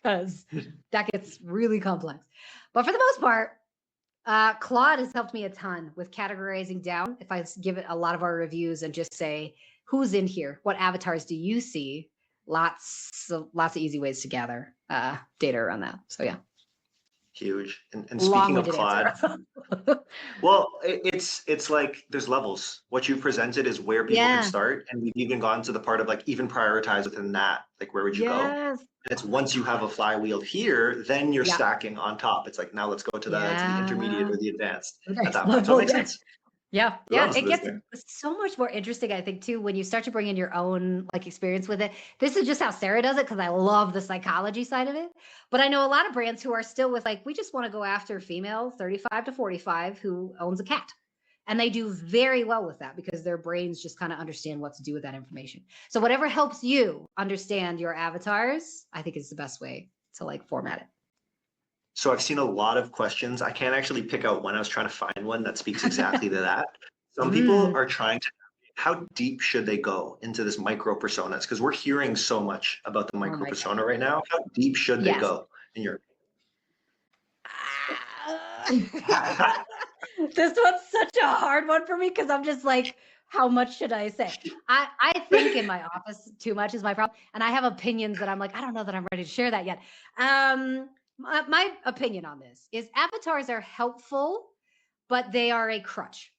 Speaker 2: because that gets really complex. But for the most part, Claude has helped me a ton with categorizing down. If I give it a lot of our reviews and just say, who's in here? What avatars do you see? Lots of easy ways to gather data around that. So yeah.
Speaker 1: Huge. And speaking of Claude, well, it's like there's levels. What you presented is where people can start. And we've even gone to the part of like even prioritize within that. Like where would you go? And it's once you have a flywheel here, then you're stacking on top. It's like now let's go to the intermediate or the advanced at that point. So it makes sense.
Speaker 2: Yeah. It gets so much more interesting, I think, too, when you start to bring in your own like experience with it. This is just how Sarah does it because I love the psychology side of it. But I know a lot of brands who are still with like, we just want to go after female 35 to 45 who owns a cat. And they do very well with that because their brains just kind of understand what to do with that information. So whatever helps you understand your avatars, I think is the best way to like format it.
Speaker 1: So I've seen a lot of questions. I can't actually pick out one. I was trying to find one that speaks exactly to that. Some people are trying to, how deep should they go into this micro personas? Because we're hearing so much about the micro persona right now. How deep should they go in your
Speaker 2: This one's such a hard one for me because I'm just like, how much should I say? I think in my office too much is my problem. And I have opinions that I'm like, I don't know that I'm ready to share that yet. My opinion on this is avatars are helpful, but they are a crutch.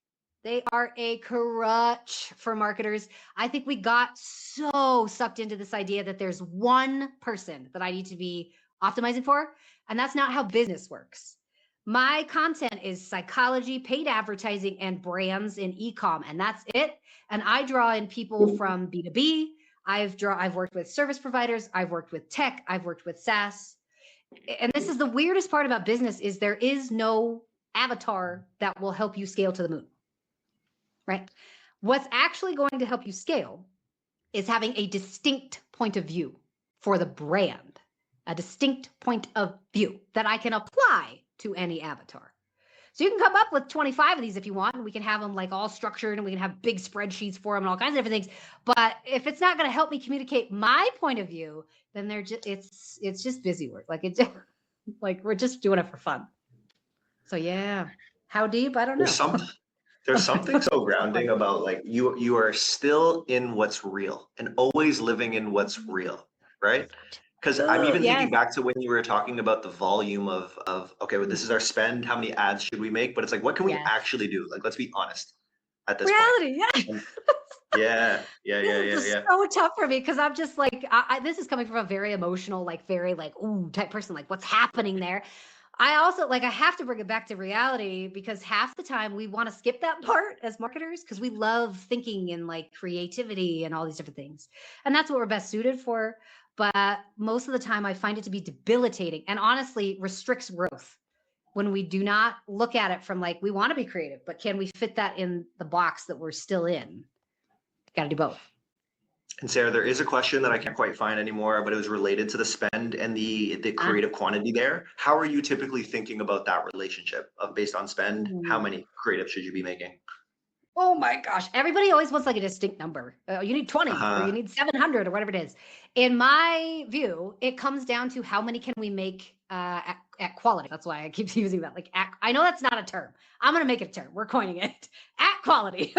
Speaker 2: They are a crutch for marketers. I think we got so sucked into this idea that there's one person that I need to be optimizing for, and that's not how business works. My content is psychology, paid advertising, and brands in e-com, and that's it. And I draw in people from B2B. I've worked with service providers. I've worked with tech. I've worked with SaaS. And this is the weirdest part about business is there is no avatar that will help you scale to the moon, right? What's actually going to help you scale is having a distinct point of view for the brand, a distinct point of view that I can apply to any avatar. So you can come up with 25 of these if you want, and we can have them like all structured and we can have big spreadsheets for them and all kinds of different things. But if it's not going to help me communicate my point of view, then it's just busy work. Like like we're just doing it for fun. So yeah, how deep? I don't know.
Speaker 1: There's something so grounding about like you are still in what's real and always living in what's real, right? Because I'm even thinking back to when you were talking about the volume of okay, well, this is our spend. How many ads should we make? But it's like, what can we actually do? Like, let's be honest at this point. Yeah. This is
Speaker 2: so tough for me because I'm just like, this is coming from a very emotional, like very like, ooh, type person. Like, what's happening there? I also like, I have to bring it back to reality because half the time we want to skip that part as marketers because we love thinking and like creativity and all these different things. And that's what we're best suited for. But most of the time I find it to be debilitating and honestly restricts growth when we do not look at it from like, we want to be creative, but can we fit that in the box that we're still in? Got to do both.
Speaker 1: And Sarah, there is a question that I can't quite find anymore, but it was related to the spend and the creative quantity there. How are you typically thinking about that relationship of based on spend? How many creative should you be making?
Speaker 2: Oh my gosh. Everybody always wants like a distinct number. You need 20 or you
Speaker 1: Uh-huh.
Speaker 2: need 700 or whatever it is. In my view, it comes down to how many can we make at quality. That's why I keep using that. Like, I know that's not a term. I'm going to make it a term. We're coining it. At quality.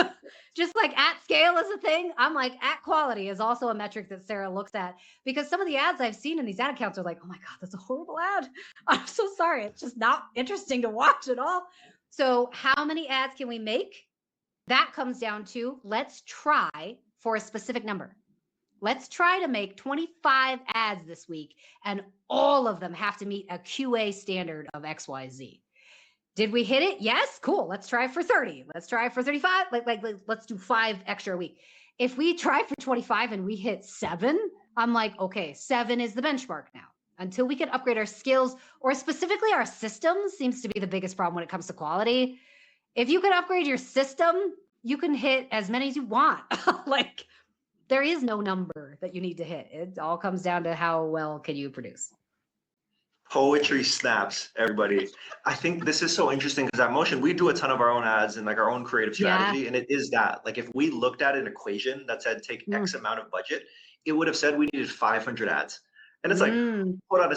Speaker 2: Just like at scale is a thing. I'm like, at quality is also a metric that Sarah looks at, because some of the ads I've seen in these ad accounts are like, oh my God, that's a horrible ad. I'm so sorry. It's just not interesting to watch at all. So how many ads can we make? That comes down to, let's try for a specific number. Let's try to make 25 ads this week, and all of them have to meet a QA standard of XYZ. Did we hit it? Yes, cool. Let's try for 30. Let's try for 35. Like let's do 5 extra a week. If we try for 25 and we hit 7, I'm like, okay, 7 is the benchmark now. Until we can upgrade our skills, or specifically our systems, seems to be the biggest problem when it comes to quality. If you can upgrade your system, you can hit as many as you want. Like, there is no number that you need to hit. It all comes down to how well can you produce.
Speaker 1: Poetry snaps, everybody. I think this is so interesting because at Motion, we do a ton of our own ads and like our own creative strategy. And it is that, like, if we looked at an equation that said take X amount of budget, it would have said we needed 500 ads. And it's like, hold on a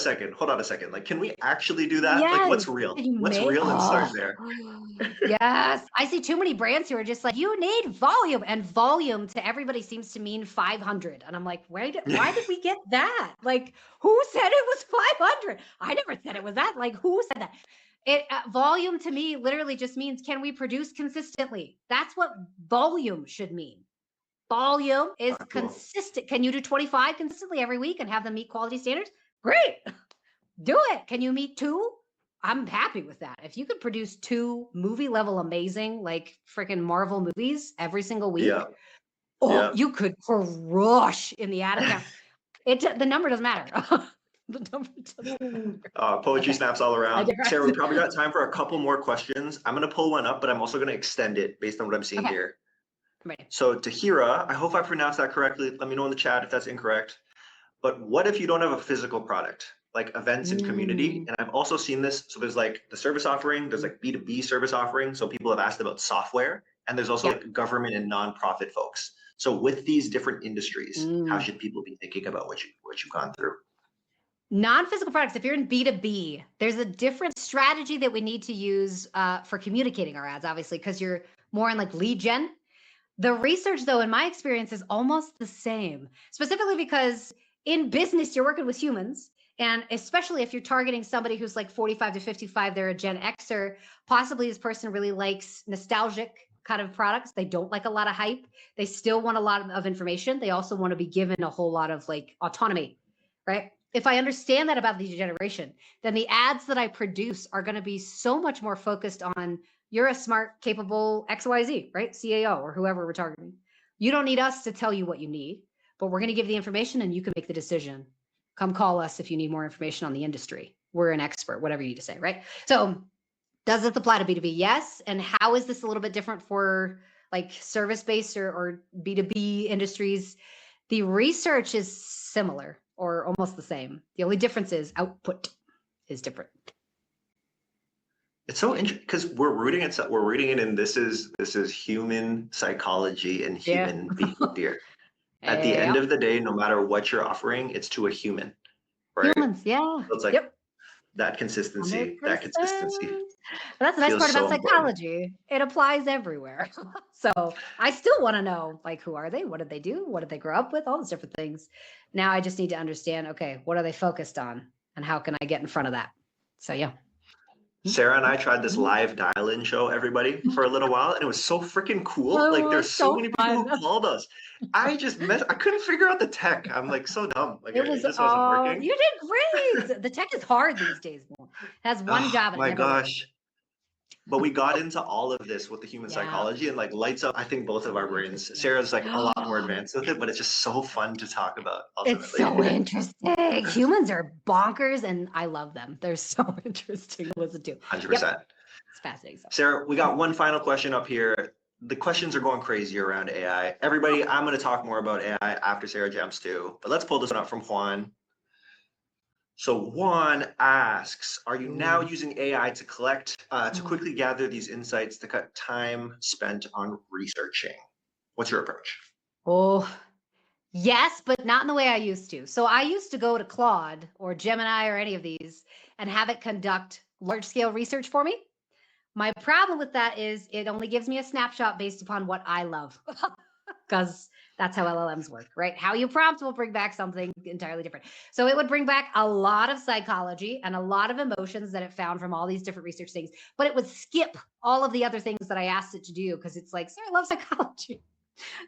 Speaker 1: second. Like, can we actually do that?
Speaker 2: Yes.
Speaker 1: Like, what's real? What's real and start there.
Speaker 2: Yes. I see too many brands who are just like, you need volume, and volume to everybody seems to mean 500. And I'm like, why did we get that? Like, who said it was 500? I never said it was that. Like, who said that? Volume to me literally just means, can we produce consistently? That's what volume should mean. Volume is consistent. Can you do 25 consistently every week and have them meet quality standards? Great. Do it. Can you meet 2? I'm happy with that. If you could produce 2 movie level amazing, like freaking Marvel movies every single week, you could crush in the ad account. The number doesn't matter. The number doesn't matter.
Speaker 1: Poetry snaps all around. Sarah, we probably got time for a couple more questions. I'm going to pull one up, but I'm also going to extend it based on what I'm seeing here.
Speaker 2: Right.
Speaker 1: So Tahira, I hope I pronounced that correctly. Let me know in the chat if that's incorrect. But what if you don't have a physical product, like events and community? And I've also seen this. So there's like the service offering, there's like B2B service offering. So people have asked about software, and there's also like government and nonprofit folks. So with these different industries, how should people be thinking about what you've gone through?
Speaker 2: Non-physical products, if you're in B2B, there's a different strategy that we need to use for communicating our ads, obviously, because you're more in like lead gen. The research, though, in my experience, is almost the same, specifically because in business, you're working with humans. And especially if you're targeting somebody who's like 45 to 55, they're a Gen Xer, possibly this person really likes nostalgic kind of products. They don't like a lot of hype. They still want a lot of information. They also want to be given a whole lot of like autonomy, right? If I understand that about the generation, then the ads that I produce are going to be so much more focused on, you're a smart, capable XYZ, right? CAO or whoever we're targeting. You don't need us to tell you what you need, but we're going to give the information and you can make the decision. Come call us if you need more information on the industry. We're an expert, whatever you need to say, right? So does this apply to B2B? Yes. And how is this a little bit different for like service-based or B2B industries? The research is similar or almost the same. The only difference is output is different.
Speaker 1: It's so interesting because we're reading it, and this is human psychology and human behavior. At the end of the day, no matter what you're offering, it's to a human, right?
Speaker 2: Humans,
Speaker 1: So it's like that consistency. 100%. That consistency.
Speaker 2: That's the nice part about psychology. It applies everywhere. So I still want to know, like, who are they? What did they do? What did they grow up with? All those different things. Now I just need to understand, okay, what are they focused on? And how can I get in front of that? So yeah.
Speaker 1: Sarah and I tried this live dial-in show, everybody, for a little while, and it was so freaking cool. Like, there's so many people who called us. I couldn't figure out the tech. I'm like so dumb. Like, it just wasn't working.
Speaker 2: You did great. The tech is hard these days. It has one job.
Speaker 1: My gosh. But we got into all of this with the human psychology and like lights up, I think, both of our brains. Sarah's like a lot more advanced with it, but it's just so fun to talk about. Ultimately.
Speaker 2: It's so interesting. Humans are bonkers and I love them. They're so interesting to listen to.
Speaker 1: 100%.
Speaker 2: It's fascinating.
Speaker 1: Sarah, we got one final question up here. The questions are going crazy around AI. Everybody, I'm going to talk more about AI after Sarah jumps too, but let's pull this one up from Juan. So Juan asks, are you now
Speaker 2: Ooh.
Speaker 1: using AI to to quickly gather these insights to cut time spent on researching? What's your approach?
Speaker 2: Oh, yes, but not in the way I used to. So I used to go to Claude or Gemini or any of these and have it conduct large scale research for me. My problem with that is it only gives me a snapshot based upon what I love, because that's how LLMs work, right? How you prompt will bring back something entirely different. So it would bring back a lot of psychology and a lot of emotions that it found from all these different research things, but it would skip all of the other things that I asked it to do because it's like, Sarah loves psychology.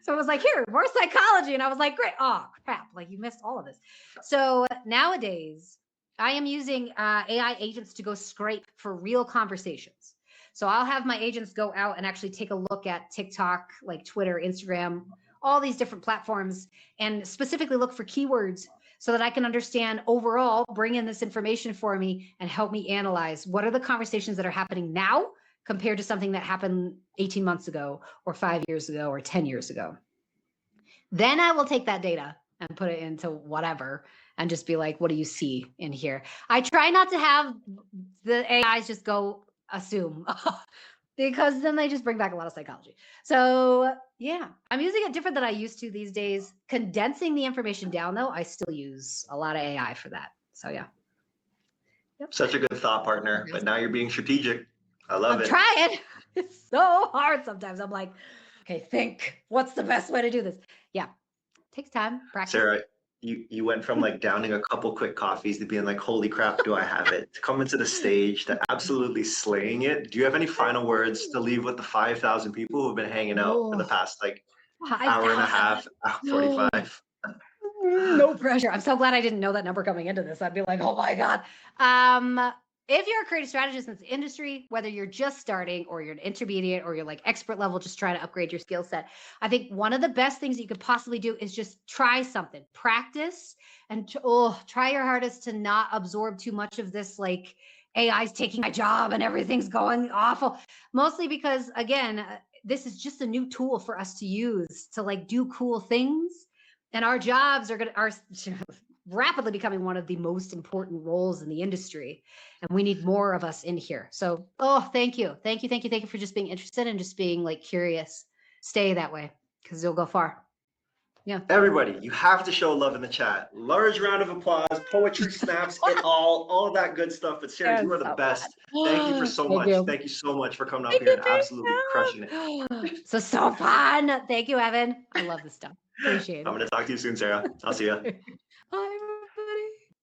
Speaker 2: So it was like, here, more psychology. And I was like, great. Oh, crap. Like you missed all of this. So nowadays, I am using AI agents to go scrape for real conversations. So I'll have my agents go out and actually take a look at TikTok, like Twitter, Instagram, all these different platforms, and specifically look for keywords so that I can understand overall, bring in this information for me and help me analyze what are the conversations that are happening now compared to something that happened 18 months ago or 5 years ago or 10 years ago. Then I will take that data and put it into whatever and just be like, what do you see in here? I try not to have the AIs just go assume because then they just bring back a lot of psychology. So yeah, I'm using it different than I used to these days. Condensing the information down though, I still use a lot of AI for that. So yeah. Yep.
Speaker 1: Such a good thought partner, but now you're being strategic. I love it.
Speaker 2: I'm trying. It's so hard sometimes. I'm like, okay, think what's the best way to do this? Yeah, takes time, practice.
Speaker 1: Sarah, you went from like downing a couple quick coffees to being like, holy crap, do I have it? To coming to the stage, to absolutely slaying it. Do you have any final words to leave with the 5,000 people who've been hanging out for the past like hour and a half, hour 45?
Speaker 2: No pressure. I'm so glad I didn't know that number coming into this. I'd be like, oh my God. If you're a creative strategist in this industry, whether you're just starting or you're an intermediate or you're like expert level, just trying to upgrade your skill set, I think one of the best things that you could possibly do is just try something, practice, and try your hardest to not absorb too much of this, like AI's taking my job and everything's going awful. Mostly because, again, this is just a new tool for us to use to like do cool things. And our jobs are rapidly becoming one of the most important roles in the industry. And we need more of us in here. So, thank you. Thank you for just being interested and just being like curious. Stay that way because you'll go far. Yeah.
Speaker 1: Everybody, you have to show love in the chat. Large round of applause, poetry snaps, all of that good stuff. But Sarah, you are the best. Thank you for so much. Thank you so much for coming up here and absolutely crushing it.
Speaker 2: So fun. Thank you, Evan. I love this stuff. Appreciate it.
Speaker 1: I'm going to talk to you soon, Sarah. I'll see you.
Speaker 2: Bye.